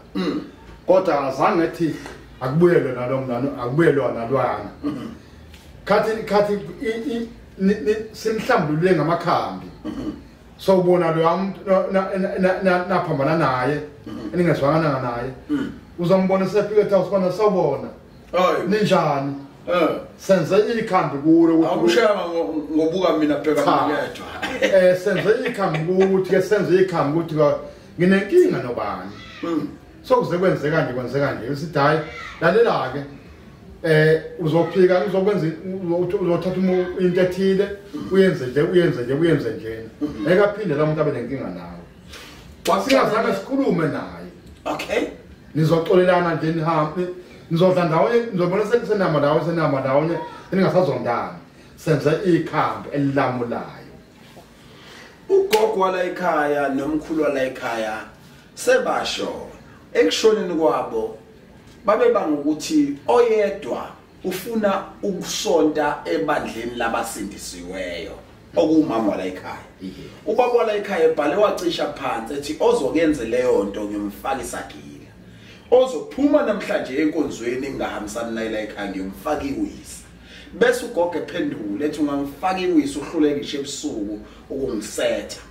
Kodwa azange ethi akubuyelwe nalomlano akubuyelwa nalwana. Khathi simhlambulule ngamakhambi. Sawubona lo naphambana naye eningezwanga naye. Uzombona sefike ethi awusibona sawubona. Hayi ninjani? Senze ikhambi kuwe akushaya ngobuka mina bheka ngiyedwa. Senze ikhambi ukuthi ke senze ikhambi ukuthi nginenkinga nobani. Sokuze kwenzeka nje usithi hayi lalela ke uzophika uzokwenza uzothatha into ethile uyenze nje ekaphinde la umuntu abe nenkinga nawe. Wasingazange sikhulume naye. Okay. Nizoxolelana nje nihambe nizodla ndawonye nizobona senama ndawonye ningasazondana senze ikhambi elilamulayo. Ugogo wala ekhaya nomkhulu wala ekhaya sebasho ekushoneni kwabo babebanga ukuthi oyedwa ufuna ukusonta ebandleni labasindisiweyo okumama wala ekhaya. Ubaba wala ekhaya ebhale wacisha phansi ethi ozokenze leyo nto ngimfaka isagila. Ozophuma namhlanje enkonzweni ngahambisana naye la ekhaya ngiyomfaka iwisi. Bese ugogo ephendula ethi ungangifaka iwisi uhluleke ngisho ebusuku ukungisetha.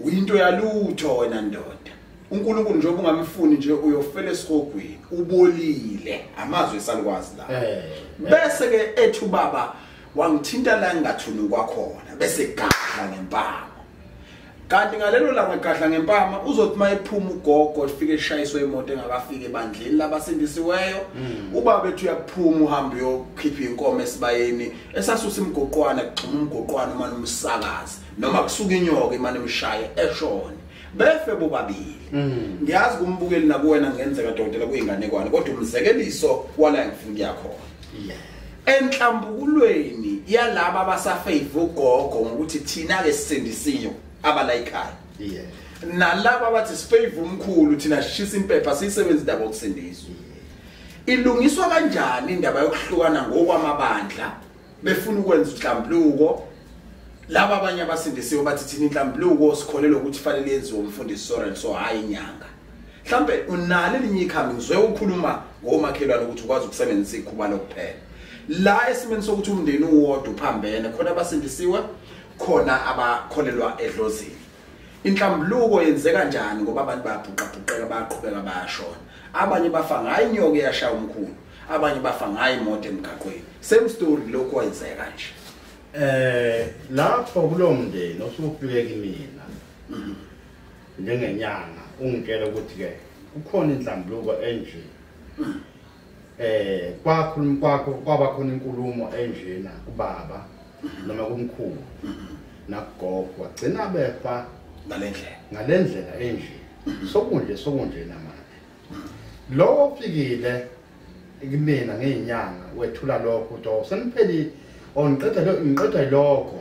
Uyinto yalutho wena ndoda. uNkulunkulu njengoba ungamfuni nje uyofela esikogweni ubolile amazwi esalukwazi la. Bese ke ethi ubaba wangithinta la ngingathuni kwakhona bese gadla ngempama. Kanti ngalelo langa gadla ngempama uzothi mayephuma ugogo efike eshayiswe imoto engakafiki ebandleni labasindisiweyo. Ubaba ethu uyaphuma uhambe uyokhipha inkomo esibayeni esasusa imgoqwana kugxuma umgoqwana manje umsakazi noma kusuka inyoka imane imshaye eshone. Befe bobabili. Ngiyazi kumbukeli nakuwena ngenzeka dokotela kuyinganekwane kodwa umzekeliso wala ngifuna yakho. Enhlambulweni yalabo abasafave ugogo ngokuthi thina ke sisindisiyo abala ekhaya. Nalabo abathi sifave umkhulu thina sishisa impepha sisebenza indaba yokusindiswa. Ilungiswa kanjani indaba yokuhlukana ngokwamabandla befuna ukwenza inhlambuluko? Laba abanye abasindisiwe bathi thina inhlambuluko sikholelwa ukuthi fanele yenziwe umfundisi Soren so hayi inyanga. Mhlambe unale elinye ikhambi ngizwe ukhuluma ngomakhelwane ukuthi ukwazi ukusebenzisa ikhuba lokuphela. La esimeni sokuthi umndeni uwodwa uphambene khona abasindisiwe khona abakholelwa edlozini. Inhlambuluko yenzeka kanjani ngoba abantu bayabhuqabhuqeka bayaqhubeka bayashona. Abanye bafa ngayi inyoka eyashaya umkhulu, abanye bafa ngayi imoto emgaqweni. Same story lokho kwenzeka nje. Lapho kulomndeni osufike kimina njengenyanga ungitshela ukuthi ke ukhona inhlambuluko enje kwaba khona inkulumo enjena kubaba noma kumkhulu nagogo wagcina befa ngalendlela enje sokunje namanje lo ofikile kimina ngezinyanga wethula lokho to senipheli onqeda lokho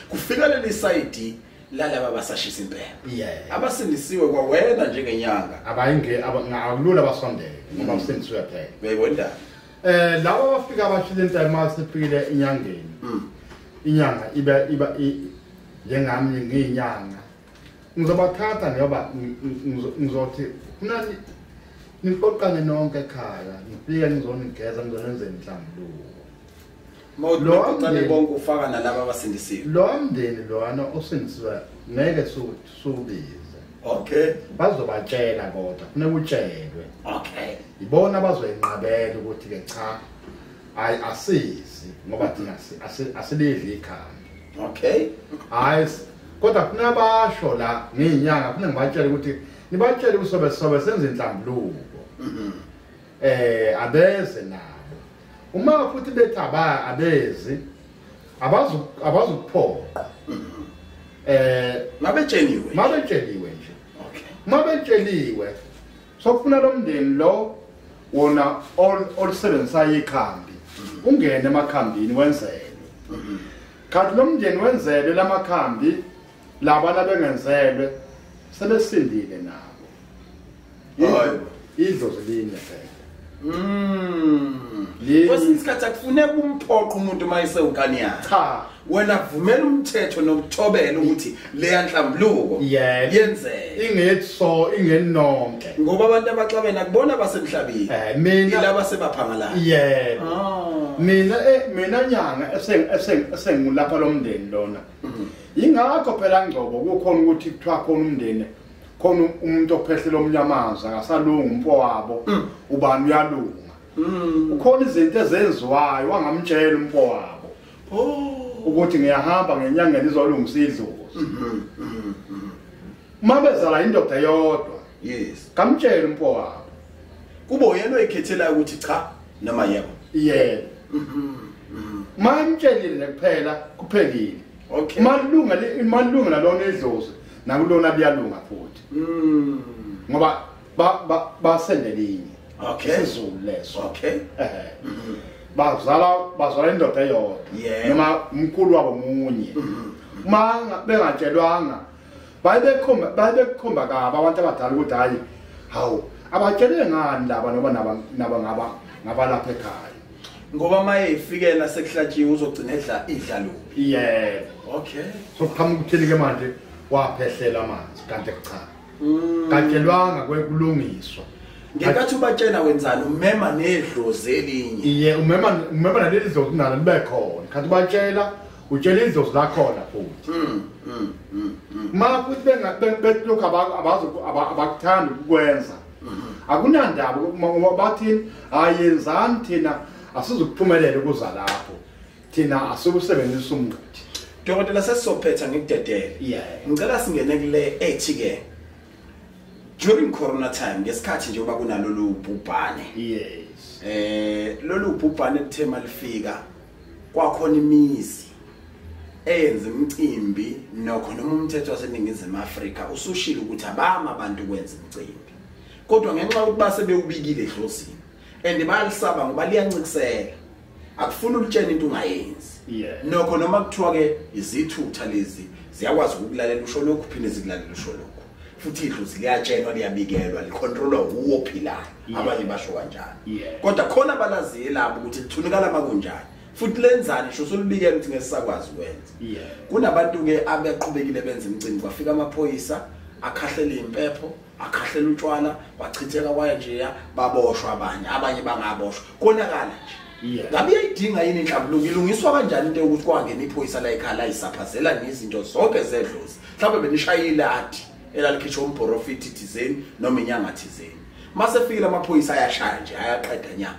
kufika leli side lalaba basashisa impembe. Abasindisiwe kwawena njengenyanga akulula basondele ngoba usindisiwe phela. Uyayibona? Lawa bafika abashila intime siphile inyangeni. Inyanga iba njengami ngiyinyanga. Ngizobathatha ngoba ngizothi kunani niqoqane nonke ekhaya ngifike ngizonikeza ngizonenza inhlambuluko. Mawuqale bonke ufaka nalabo abasindisiwe. Lo mndeni lona osindisiwe ngeke subize. Okay. Bazobatshela kodwa kufanele utshelwe. Okay. Ibona bazoyinqabela ukuthi ke cha asisi ngoba thina asilidli ikhambi. Okay. Hayi kodwa kunabasho la ngezinyanga kufanele ngibatshele ukuthi nibatshele usobe senze inhlambuluko. Abeze nabo. Uma futhi bethi abezi abazukuphoqa. Mabetsheliwe nje. Okay. Mabetsheliwe sokufuna lo mndeni lo wona olisebenzisa ikhambi ungene emakhambini wenzele. Kanti lo mndeni wenzele lamakhambi labana bengenzelwe sebesindile nabo. Hayi idlozi line phela. Kwesinye isikhathi akufuneka umphoqa umuntu mayise unkani yakhe. Cha, wena vumela umthetho nokuthobela ukuthi leya nhlambuluko yenzeke. Ingenonke. Ngoba abantu abaxabene kubona basemhlabeni. Mina laba sebaphangalayo. Yebo. Mina nyanga esengulapha lo mndeni lona. Ingakho phela Ngcobo kukhona ukuthi kuthiwa khona umndeni khona umuntu ophehlela omnyamaza akasalunga umpowabo ubani uyalunga. Ukhona izinto ezenziwayo wangamtshela umpowabo. Ukuthi ngiyahamba ngenyanga ngizolungisa idlozi. Mabezala indoda yodwa. Yes. Kamtshela umpowabo. Kube yena oyikhethela ukuthi cha noma yebo. Yebo. Mamtshelile kuphela kuphelile. Okay. Malunga nalona idlozi nakulona liyalunga futhi. Ngoba basendelinye. Okay. Sizulu leso. Okay. Bazala indoda yodwa. Noma umkhulu wabo munye. Manga bengatshelwanga bayebekhomba kaba abantu abadala ukuthi hayi hawu abatshele ngani laba naba ngabalapha ekhaya. Ngoba maye ifikela sekuhlatshiwe uzogcina idlalo. Yebo. Okay. So qhamuka ukuthini ke manje waphehlela amanzi kanti cha. Katshelwanga kwekulungiswa. Ngekathi ubatshena wenzani umema nedlozi elinye. Umema naleli dlozi nalo libe khona. Kanti batshela utshela idlozi la khona futhi. Ma futhi belokhu abakuthanda ukwenza. Akunandaba ngoba bathi ayenzani thina asizukuphumelela ukuza lapho. Thina asikusebenzisa umnqathi. Dokotela sesizophetha ngikudedele. Ngicela singene kule ethi ke during corona time ngesikhathi nje oba kunalolu ubhubhane. Yes. Lolu ubhubhane lithema lifika kwakhona imizi eyenza imicimbi nokho noma umthetho waseNingizimu Afrika usushila ukuthi abama abantu kwenza imicimbi. Kodwa ngenxa yokuthi base bewubikile edlozini and bayalisaba ngoba liyancikisela. Akufuna ulitshena into ungayenzi. Nokho noma kuthiwa ke izithutha lezi ziyakwazi ukulalela usho lokhu phinde zikulalela usho lokhu. Futhi idlozi liyatshenwa liyabikelwa licontrolwa uwo philayo abanye basho kanjani. Kodwa khona balaziye labo ukuthi lithunikala makunjani. Futhi lenzani ngisho solibikela ukuthi ngesakwazi ukwenza. Kunabantu ke abaqhubekile benza imicimbi kwafika amaphoyisa akhahlela impepho akhahlela utshwala bachitheka kwaye nje baboshwa abanye bangaboshwa konakala nje. Ngabe iyidinga yini inhlambuluko ilungiswa kanjani into yokuthi kwangena iphoyisa la ekhaya isaphazela nezinto zonke zedlozi. Mhlawumbe benishayile athi elalikhishwa umprofiti thizeni noma inyanga thizeni. Mase fikile amaphoyisa ayashaya nje ayaqeda nyanga.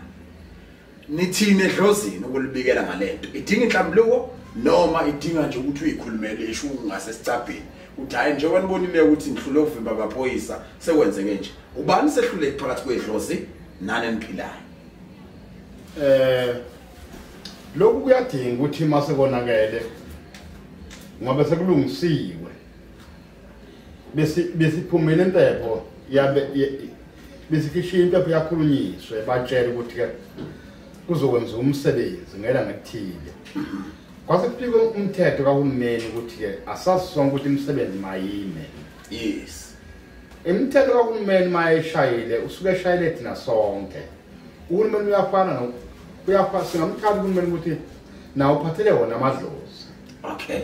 Nithini edlozini ukulibikela ngalento? Idinga inhlambuluko noma idinga nje ukuthi uyikhulumele isho ungasesicabheni. Uthi hayi nje wanibonile ukuthi nihlule ukuvimba amaphoyisa sekwenzeke nje. Ubani sehlule phakathi kwedlozi nani eniphilayo? Lokhu kuyadinga ukuthi mase konakele ngoba sekulungisiwe besiphumele impepho yabe besikhishwe impepho yakhulunyiswe batshela ukuthi ke kuzokwenza umsebenzi ngela ngekuthile. Kwase kufika umthetho kahulumeni ukuthi ke asazi sonke ukuthi imisebenzi mayime. Yes. Imithetho kahulumeni mayeshayile usuke eshayile thina sonke. Uhulumeni uyafana singamthanda uhulumeni ukuthi nawo uphathele wona amadlozi. Okay.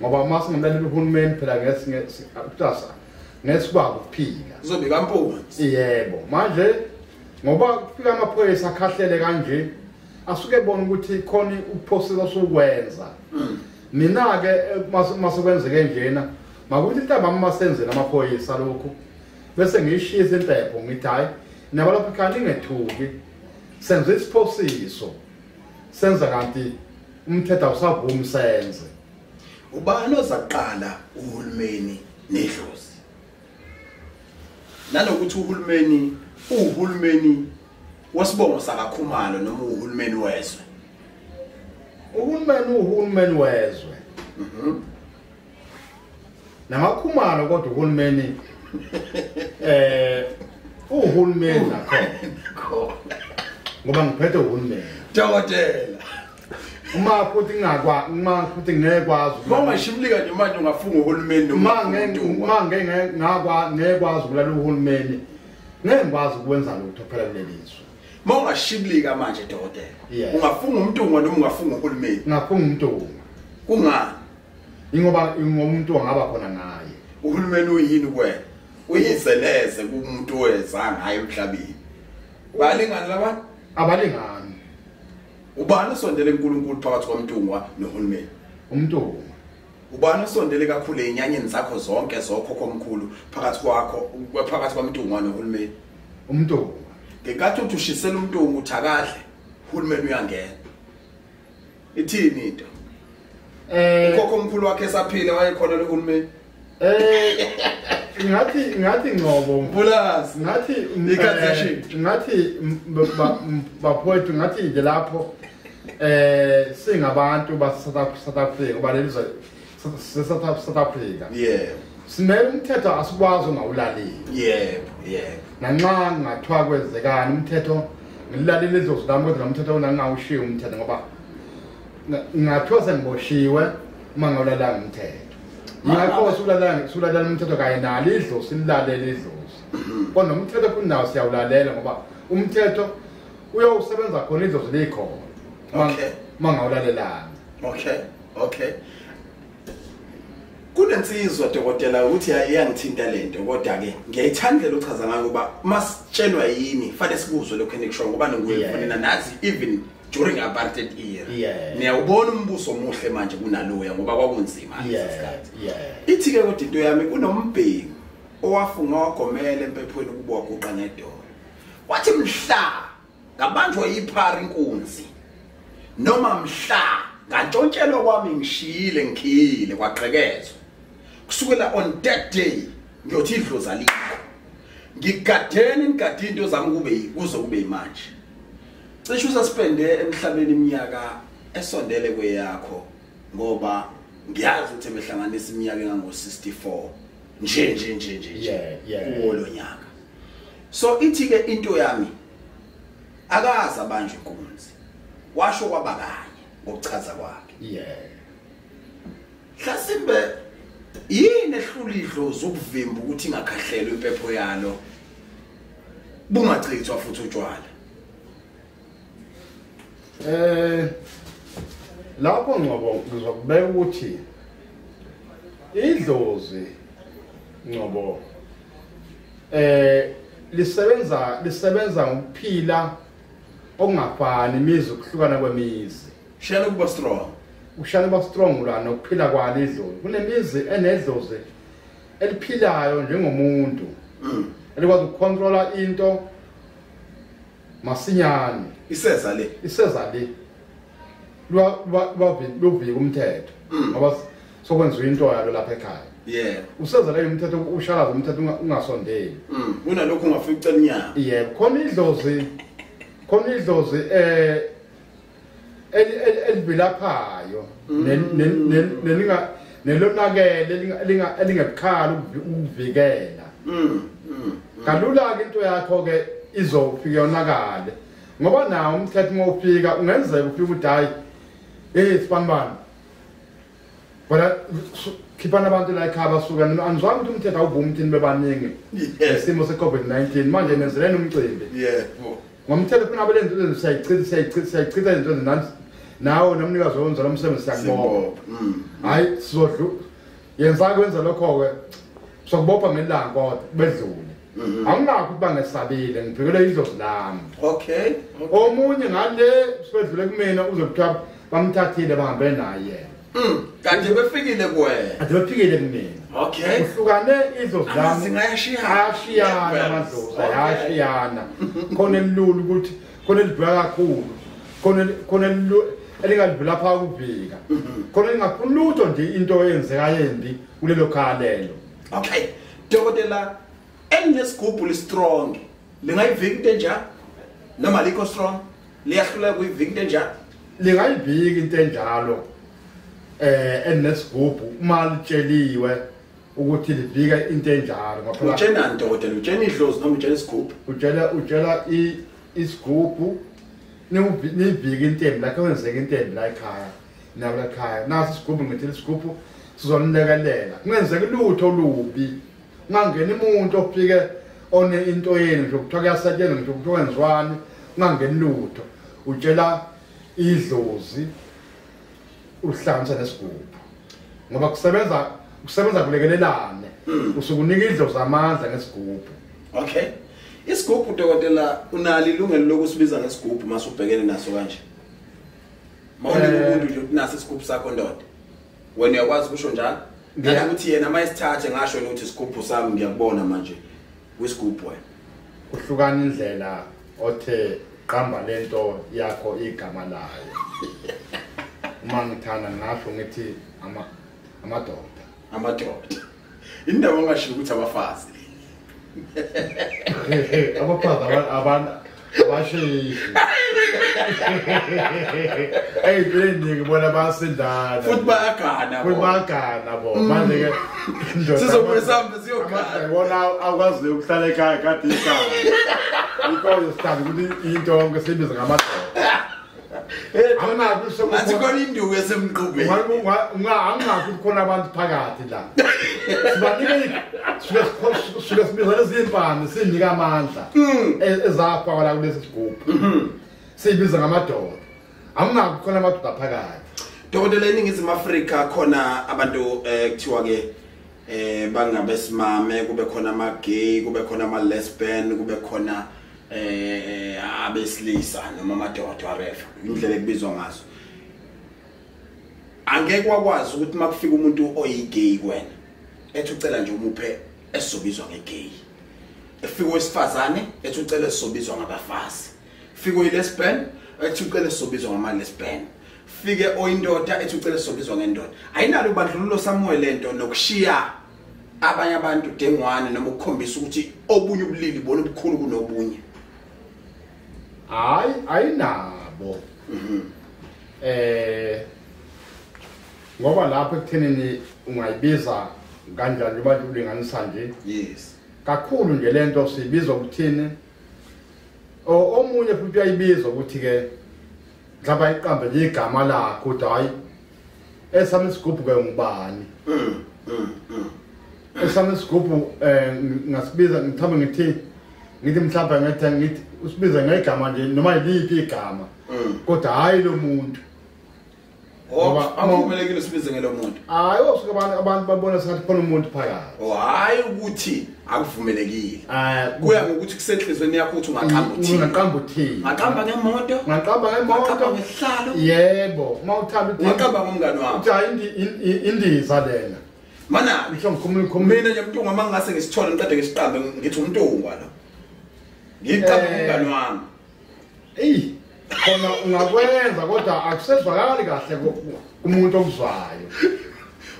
Ngoba mase ngimlalela uhulumeni phela ngesikhathi ngesikwazi ukuphila. Uzobika impunzi. Yebo. Manje ngoba kufika amaphoyisa akhahlele kanje asuke bona ukuthi khona uphosela sokwenza mina ke masekwenzeke njena makuthi intaba masenze namaphoyisa lokho bese ngishiye intepho ngithi hayi nabalapha khani ngethuki senze isiphosiso senza kanti umthetho awusavumi senze ubani ozaqala uhulumeni nedlozi nanokuthi uhulumeni wasibongo sakaKhumalo noma uhulumeni wezwe uhulumeni wezwe namaKhumalo kodwa uhulumeni uhulumeni nakho ngoba ngiphethe uhulumeni dokotela uma futhi ngekwazi mawashimlika nje manje ungafunga uhulumeni noma ngekwazi ukulala uhulumeni ngekwazi ukwenza lutho phela kulelizwe mawashimlika manje dokotela ungafunga umntungu noma ungafunga uhulumeni ngafunga umntungu kungani ingoba umuntu angaba khona ngaye uhulumeni uyini kwena uyizeleze kumuntu owezanga hayi emhlabeni balingani labantu abalingani ubani osondele uNkulunkulu phakathi komntungwa nohulumeni umntungu ubani osondele kakhulu enyanyeni zakho zonke zokhokho omkhulu phakathi komntungwa nohulumeni umntungu ngekathi uthi ushisela umntungu uthakahle uhulumeni uyangena ithini into ukhokho omkhulu wakhe esaphila wayekhona nohulumeni ngathi ngobo mbulazi ngathi baphoyithu ngathi nje lapho singabantu base-South Africa balelizwe South Africa simele umthetho asikwazi ungawulaleli nanxa ngathiwa kwenzekani umthetho ngilalele izozilami kodwa nomthetho ngingawushiya umthetho ngoba ngathiwa sengiboshiwe uma ngawulalanga umthetho ngakho sulalela umthetho kanye nalo idlozi sililalele idlozi kodwa umthetho kunawo siyawulalela ngoba umthetho uyawusebenza khona idlozi likhona mangawulalelanga okay kunensizwa dokotela ukuthi ayangithinta lento kodwa ke ngiyayithandlela uchaza ngayo kuba masitshelwa yini fanele sikuzwe lokho enikusho ngoba ninguyifuna nazi even during apartheid era niyawubona umbuso omuhle manje kunaloya ngoba kwakunzima lesikhathi ithi ke kodwa into yami kunombheki owafunga wagomela empephweni ukuba waguqa ngedolo wathi mhla ngabanjwa yiphara inkunzi noma mhla ngantshontshelwa kwami ngishiyile ngikhile kwaqhekezwa kusukela on that day ngiyothi idlozi alikho ngigadene ngigadini into zami kube manje cishe usaspende emhlabeni iminyaka esondele kweyakho ngoba ngiyazi ukuthi emehlanganisa iminyaka engango-64 nje kulo nyaka so ithi ke into yami akazi abanjwe inkunzi washo kwabakanye ngokuchaza kwakhe Mhlasimbe yini ehlula idlozi ukuvimba ukuthi ingakhahlelwe impepho yalo bungachithwa futhi utshwala lapho ngoba ngizokubeka ukuthi idlozi ngoba lisebenza ngokuphila okungafani imizi ukuhlukana kwemizi shela kuba strong ushana ba strong la nokuphila kwalo idlozi kunemizi enedlozi eliphilayo njengomuntu elikwazi ukucontrola into masinyane iseza le lwavika umthetho ngoba sokwenziwa into yalo lapha ekhaya useza le umthetho ushalaza umthetho ungasondeli kunalokho ungafika inyama khona idlozi elivilaphayo nelonakele elingebukhali ukuvikela kalula ke into yakho ke izofika yonakale ngoba nawo umthetho uma ufika ungenzeka ufika ukuthi hayi sibanibani bona khiphana abantu la ekhaya basuka anizwanga ukuthi umthetho awuvumi ukuthi bebaningi isimo se-COVID-19 manje nenzeleni umcimbi ngomthetho funa abelenzi izinto siyayichitha izinto nawo nomnikazi wenza lo msebenzi siyakubopha hayi yenza kwenza lokho-ke sokubopha ngelanga kodwa bedlule Angakho ukuba ngesabile ngibhekele idlozi lami. Okay. Omunye ngale sibedlule kumina uzokuthiwa bamthathile bahambe naye. Kanti befikile kuwena. Ade befikile kumina. Okay. Uhlukane idlozi lami. Singayashiyana amadlozi ayashiyana. Khona elilulu ukuthi khona elibheka kakhulu. Khona elingalivela pha kubika. Khona ingafuni lutho nje into eyenzeka yembi kulelo khala lelo. Okay. Dokotela enesigubhu li strong. Lingayivika into enjani? Noma likho strong? Liyahlula kuyivika into enjani? Lingayivika into enjalo. Enesigubhu uma litsheliwe ukuthi livika into enjalo ngaphela. Utshena dokotela, utshena idlozi noma utshena isigubhu? Utshela isigubhu nivika intembi la kwenzeka intembi la ekhaya. Nawo la ekhaya. Nasi isigubhu ngithela isigubhu sizonilekelela. Kungenzeka lutho lubi. Ngangena umuntu ofike one into yeni nje ukuthiwa kuyasetshenzwa nje ukuthiwa kwenzwani ungangeni lutho utshela idlozi uhlanganisa nesigubhu ngoba kusebenza kulekelelane usukunika idlozi amandla ngesigubhu. Okay. Isigubhu dokotela unalo ilungelo lokusibiza ngesigubhu mase ubhekene naso kanje. Mawunika umuntu nje uthi isigubhu sakho ndoda. Wena uyakwazi ukusho njalo? Ukuthi yena mayisithathe ngasho ukuthi isigubhu sami ngiyakubona manje kwisigubhu wena. Uhlukana indlela othe qamba lento yakho igama layo. Uma ngithanda ngasho ngithi amadoda. Indaba ongasho ukuthi abafazi. Abafazi abantu abashishi. Hey beni ngibona basindana. Futhi bayagana bo. Manje ke sizomesamba siyogana. Ngibona akwazi ukuhlala ekhaya kade ikhaya. Inkoyo sithanda ukuthi into yonke sibiza ngamadoda. Athi khona induku esemqhubeni. Angazi khona abantu phakathi la. Sibanike sibiza lezimpande sinika amandla. Ezapha la kulesi sigubhu. Sibiza ngamadoda. Angazi khona amadoda phakathi. Dokotela eNingizimu Afrika khona abantu kuthiwa ke bangabesimame kube khona ama-gay kube khona ama-lesbian kube khona abesilisa noma amadoda whatever indlela ekubizwa ngazo. Angeke wakwazi ukuthi makufika umuntu oyigay kuwena ethi ucela nje umuphe esizobizwa ngegay. Efika owesifazane ethi ucela esizobizwa ngabafazi. Fika oyilesbian ethi ucela esizobizwa ngama-lesbian. Fike oyindoda ethi ucela esizobizwa ngendoda. Ayinalo ubandlululo Samuel lento nokushiya abanye abantu dengwane noma ukukhombisa ukuthi obunye ubulili bona obukhulu kunobunye. Ayinabo. Ngoba lapho ekuthenini ungayibiza kanjani njengoba ulinganisa nje. Yes. Kakhulu nje lento sibizwa ukuthini. Omunye futhi uyayibiza ukuthi ke mhlawumbe iqambe ligama lakho ukuthi hayi esami isigubhu ke ngubani. Esami isigubhu ngasibiza ngithambe ngithi mhlawumbe ngithi usibiza ngegama nje noma yiliphi igama. Kodwa hayi lo muntu. Ngoba akumelekile usibize ngelo muntu. Hayi osuke abantu babona sengathi khona umuntu phakathi. Hayi ukuthi akuvumelekile. Kuya ngokuthi kusenhlizweni yakho ukuthi ungaqamba uthini. Ngaqamba ngemoto. Ngaqamba ngemoto. Ngaqamba ngehlalo. Yebo, uma uthanda uthi ngaqamba ngomngane wakho. Uthi hayi indiza lena. Mana ngisho ngikhuluma mina nje umuntu ngama ngase ngisithola ngiqede ngisiqambe ngithi umuntu la. Ngiqamba ngomngane wami. Khona ungakwenza kodwa akusezwakali kahle kumuntu okuzwayo.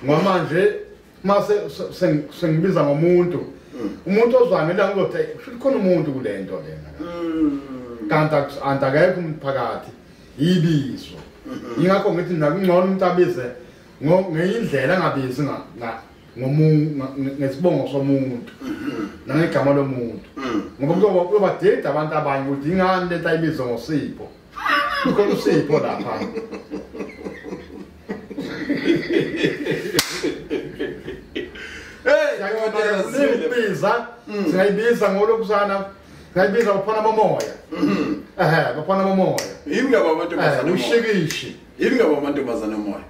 Ngoba manje mase sengibiza ngomuntu. Umuntu ozwayo ngela ngizothi khona umuntu kulento lena. Kanti andakekho umphakathi ibizo. Ingakho ngithi nakungcono umuntu abize ngeyindlela engabizi ngesibongo somuntu. Nangegama lomuntu. Ngoba kuba date abantu abanye ukuthi ingani lento ayibizwa ngosipho. Khona usipho lapha. Singayibiza ngolokuzana ngayibiza baphana amoya. Baphana amoya. Yini ngaba amantombazana ushikishi. Yini ngaba amantombazana amoya.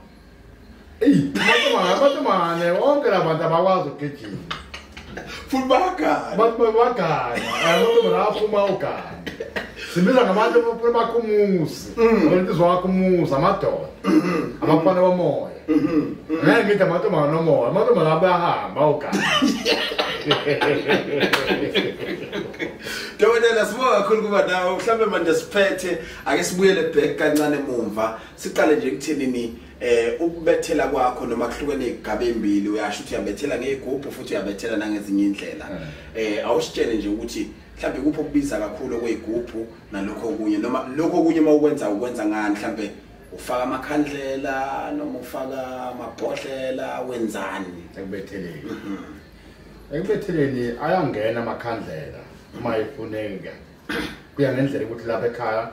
Amantombazane wonke labantu abakwazi ukugijima. futhi bagana bagana abantu baraphuma ugana sibiza ngabantu bakhumuzi abantizwa bakhumuzi amadoda abafana bomoya ngeke ngithi abantu banomoya abantu balabahamba ugana Dawudela sibonga kakhulu kuba nawe mhlambe manje siphethe ake sibuyele back kancane emumva siqale nje ukuthenini ukubethela kwakho noma kuhlukene igabe embili uyasho ukuthi uyabethela ngegubhu futhi uyabethela nangezinye indlela awusitshele nje ukuthi mhlambe kupho kubiza kakhulu kwegubhu nalokho okunye noma lokho okunye ukwenza ngani mhlambe ufaka amakhandlela noma ufaka amabhodlela wenzani ekubetheleni ayangena amakhandlela uma efuneka kuya ngendlela ukuthi lapha ekhaya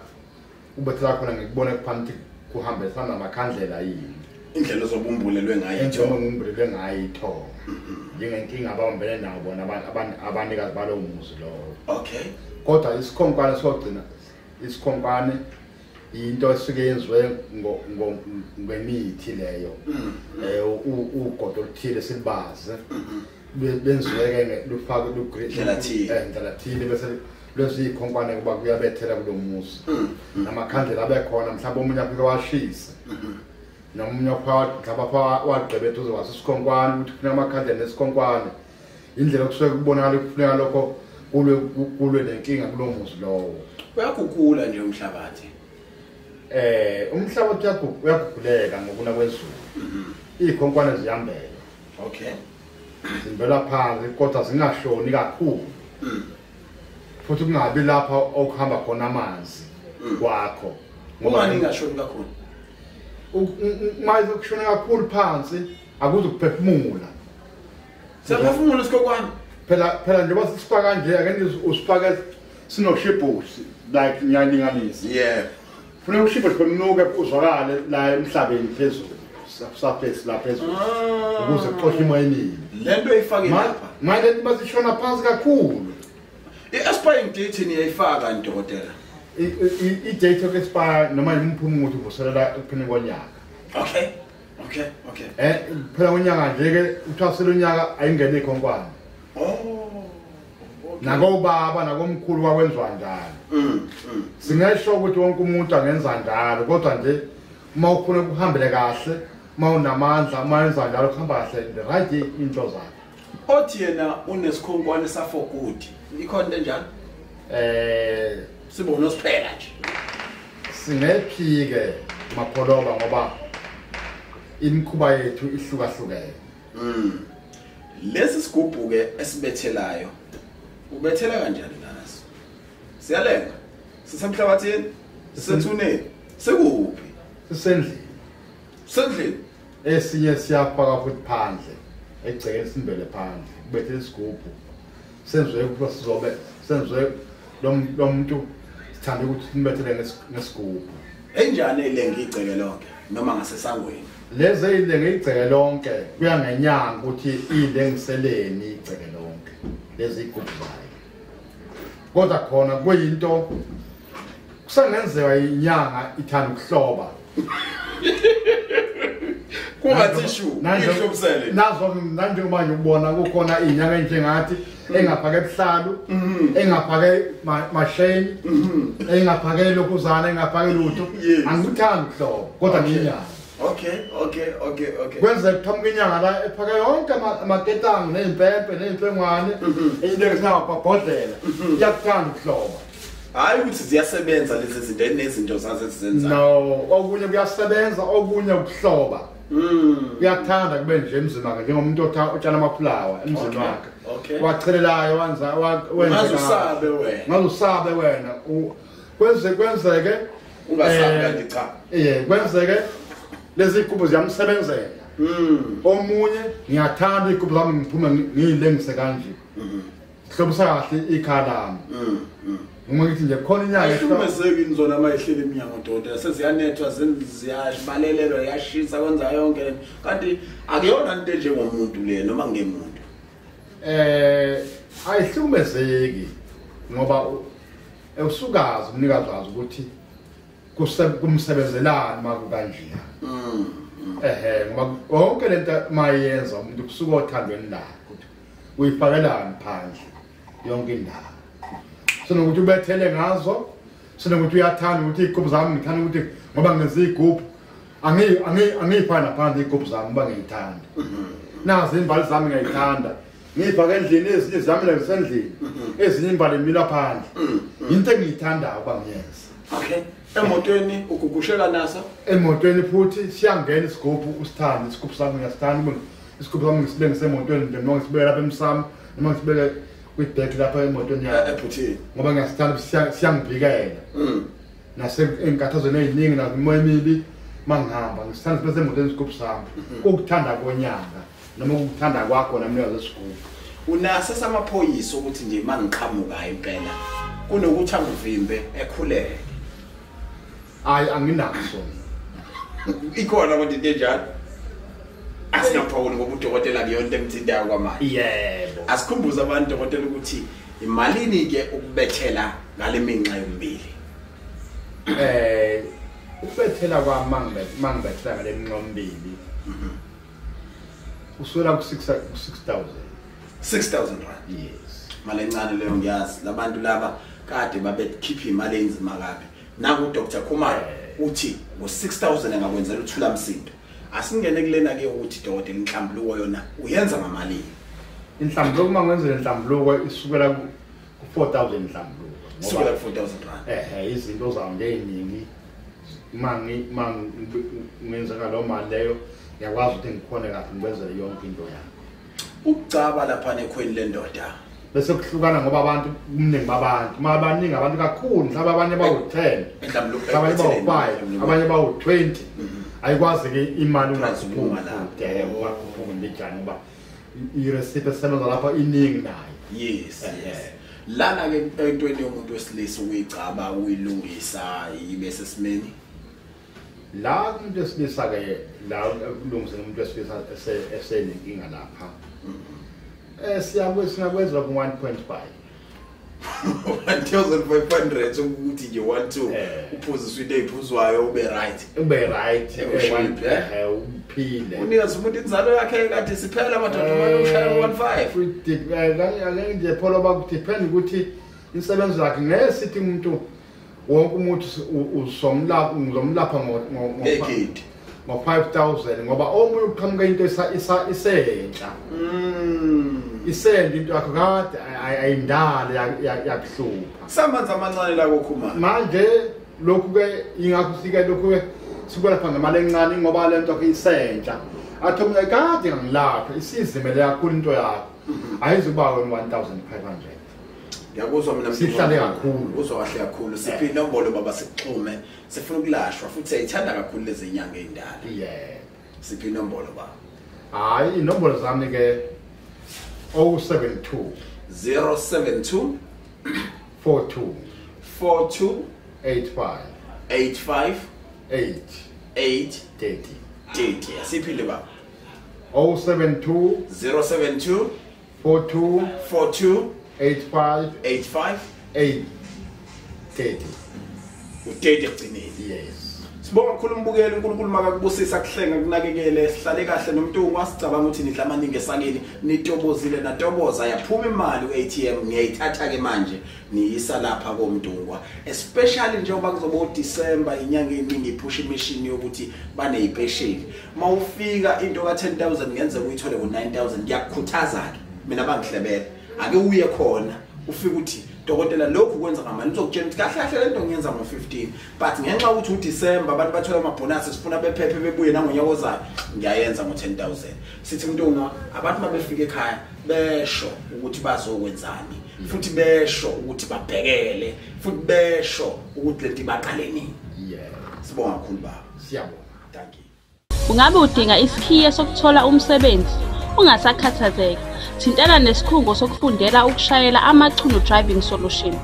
ubethela khona ngikubona kuphansi kuhambisana namakhandlela yini indlela zobumbulelwe ngayo enjengobumbulelwe ngayo itho njengenkinga abambele nawo bona abanikazi balo muzi lo okay kodwa isikhonkwane sogcina isikhonkwane into esuke yenziwe ngemithi leyo ugodo oluthile silibaze benziweke lufake ngelathile bese lezi ikhonkwane kuba kuyabethela kulo muzi namakhandlela abekhona mhlawumbe omunye afike washisa nomunye phakathi wagqebetha uze wasesikhonkwane ukuthi kufuneka amakhandlela nesikhonkwane indlela okusuke kubonakala kufuneka lokho kulwe nenkinga kulo muzi lowo uyagugula nje umhlabathi umhlabathi uyaguguleka ngokuna kwezulu ikhonkwane ziyambela okay zimbela phansi kodwa zingashoni kakhulu futhi kungabi lapha okuhamba khona amanzi kwakho ngoba ningashoni kakhulu mayize kushona kakhulu phansi akuzukuphefumula siyaphefumula isikhonkwane phela njengoba sisifaka kanje ake usifake sinoshibhusi like ngiyalinganisa funeka ushibhe khona uzwakale la emhlabeni phezulu surface la phezulu ukuze kuxoxe imoya emibi lento eyifake lapha manje basishona phansi kakhulu i-expiring date niyayifaka ndodokotela i-date of-expire noma imphumo ukuthi uvuselela ekupheni konyaka okay phela konyaka nje-ke uthwasela unyaka ayingene ikhonkwane nakobaba nakomkhulu kwakwenziwa njalo singasho ukuthi wonke umuntu angenza njalo kodwa nje uma ufuna ukuhambele kahle uma unamandla uma yenza njalo kuhamba kahle the right into zakhe othi yena unesikhonkwane for good ikhona into njalo sibona siphela nje singephike mapholoba ngoba imikhuba yethu ihlukahlukene lesi sigubhu ke esibethelayo ubethela kanjani naso siyalenga sisemhlabathini sisethuneni sekuphi sisendlini esinye siyafaka futhi phandle egcekeni simbele phandle kubethe isigubhu senziwe ukuthi senziwe lo muntu sithanda ukuthi simbethele ngesigubhu enjani ilenga igceke lonke noma ngasesangweni lezi ilenga igceke lonke kuya ngenyanga ukuthi ilengiseleni igceke lonke lezi igubhu zayo kodwa khona kuyinto kusengenziwa inyanga ithanda ukuhloba kungathishu ihlobisele nazo manje manje ubona kukhona inyanga enjengathi engaphake ebuhlalu engaphake masheni engaphake lokuzana engaphake lutho angikuthandi ukuhloba kodwa nginyanga okay kwenza kuqhamuka inyanga la ephaka yonke amaketango nezimpempe nezipengwane into esingamabhodlela iyakuthanda ukuhloba hayi ukuthi ziyasebenza lezi zinto enezinto zaze sizenza no okunye kuyasebenza okunye ukuhloba uyathanda kube nje emzini wakhe njengomuntu otshala amafulawa emzini wakhe wachelelayo ngazusabe wena kwenzeke ungasabi kanti cha kwenzeke lezi igubhu ziyamsebenzela omunye ngiyathanda igubhu zami ngiphume ngiyilengise kanje hlobisa kahle ikhalami uma ngithi nje khona inyanga ehlukumezeki inzona mayihlele iminyango dodela seziyanethwa ziyashibalelelwa yashisa kwenza yonke lento kanti akuyona into njengomuntu le noma ngemuntu ayihlukumezeki ngoba usukazi umnikazi wazi ukuthi kumsebenzelana makukanje ngoba wonke lento mayenza umuntu kusuka othandweni lakhe uyifakelani phandle yonke indawo sonokuthi ubethele ngazo sonokuthi uyathanda ukuthi igubhu zami ngithanda ukuthi ngoba ngenza igubhu angiyifana phandle igubhu zami bangiyithanda nazi imbali zami ngiyithanda ngiyifaka endlini ezinye zami lesendlini ezinye imbali mina phandle into engiyithandayo bangiyenza. Okay, emotweni ukugusheka naso emotweni futhi siyangena isigubhu usithanda isigubhu sami ngiyasithanda isigubhu sami ngisibeke semotweni nje noma ngisibeke lapha emsamo noma ngisibeke kwibheki lapha emotweni yakhe ephuthini ngoba ngiyasithanda siyangivikela nase enkathazweni eziningi nakumoya emibi mangihamba ngisithanda sibe semotweni isigubhu sami ukuthanda konyanga noma ukuthanda kwakho namnikazi wesigubhu. Unase samaphoyisa ukuthi nje mangiqhamuka impela kunokuthi angivimbe ekhuleke. Hayi anginaso Ikhona kodwa into enjalo asinaphawula ngoba udokotela kuyonto emthindayo kwamanje. Yebo. Asikhumbuza abantu dokotela ukuthi imalini ke ukubethela ngale minxa yombili. Ukubethela kwamangibethela ngale minxa yombili uswela ku 6,000. 6,000 rand. Yes. Mali encane leyo ngiyazi labantu laba kade babekhipha imali enzima kabi. Naku Dr. Khumalo uthi ngo 6,000 engakwenzela uthula umsindo. Asingene kulena ke ukuthi dokotela inhlambuluko yona uyenza ngamali. Inhlambuluko mangenzela inhlambuluko isukela ku 4,000 inhlambuluko. Sukela ku 4,000 rand. Izinto zawo eziningi ngenza ngalo mali leyo ngiyakwazi ukuthi ngikhone kahle ngikwenzele yonke into yami. Ukucaba lapha nekhweni lendoda bese kuhlukana ngoba abantu umningi babantu mabaningi abantu kakhulu mhlawumbe abanye bawu10 abanye bawu5 abanye bawu20 ayikwazi ke imali ungaziphuma lapha ungakhuphuka njani ngoba i-recipe esebenza lapha iningi nayo. Yes. Lana ke entweni yomuntu wesilisa uyicaba uyilungisa ibese simeni la umuntu wesilisa ke la ulungisa umuntu wesilisa esenenkinga lapha siyakwenza ku 1.5 1,500 ukuthi nje 1-2 uphuziswe into eyiphuzwayo ube right uphile unikazi umuntu inzalo yakhe kade siphela amadoda manje ushaya 1.5 nje pholo bakudepend ukuthi insebenzo yakhe ngesithi umuntu wonke umuntu uzomlapha ngo-5,000 ngoba omunye uqhamuka into isentsha isende into yakho kade ayindala yakuhlupha samanzi amancane la kokhuma manje lokhu ke ingakho sike lokhu ke sikwelapha ngemali encane ngoba lento ke isentsha athi mina kade ngangilapha isizimele kakhulu into yakho ayizuba wena 1,500. Ngiyakuzwa mina sihlale kakhulu uzwa kahle kakhulu siphi inombolo baba sikuxhume sifuna ukulashwa futhi siyithanda kakhulu lezi inyanga endala. Siphi inombolo baba? Hayi inombolo zami ke 072 42 85 30. Siphi baba? 072 42 85 30. Udede egcineni. Yes. Sibonga kakhulu umbukeli uNkulunkulu makakubusisa kuhlenga kunakekele sihlale kahle nomuntu wasicabanga ukuthi nidla amaningi esakeni nitobozile natoboza yaphuma imali ku-ATM ngiyayithatha ke manje niyisa lapha koMntungwa especially njengoba kuzoba uDisemba inyanga eningi iphusha imishini yokuthi baneyipesheli mawufika into ka10,000 ngenze uyithole ku9,000 ngiyakukhuthaza ke mina bangihlebele ake uye khona ufika uthi dokotela lokhu kwenza ngamali uzokutshela ukuthi kahle kahle lento ngiyenza ngo15 but ngenxa ukuthi uDisemba abantu bathola amabonus sifuna bephephe bebuye nangonyaka ozayo ngiyayenza ngo10,000 sithi Mntungwa abantu mabefika ekhaya besho ukuthi bazokwenzani futhi besho ukuthi babhekele futhi besho ukuthi lento ibaqale nini. Sibonga kakhulu baba. Siyabonga. Thank you. Ungabe udinga isikhiye sokuthola umsebenzi ungasakhathazeki thintana nesikhungo sokufundela ukushayela amaculo driving solution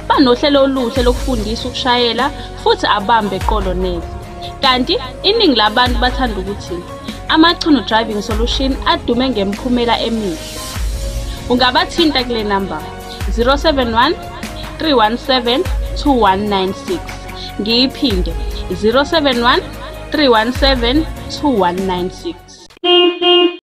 banohlelo oluhle lokufundisa ukushayela futhi abambe eqolo nezi kanti iningi labantu bathanda ukuthi amaculo driving solution adume ngemphumela emihle ungabathinta kule number 071 317 2196 ngiyiphinde 071 317 2196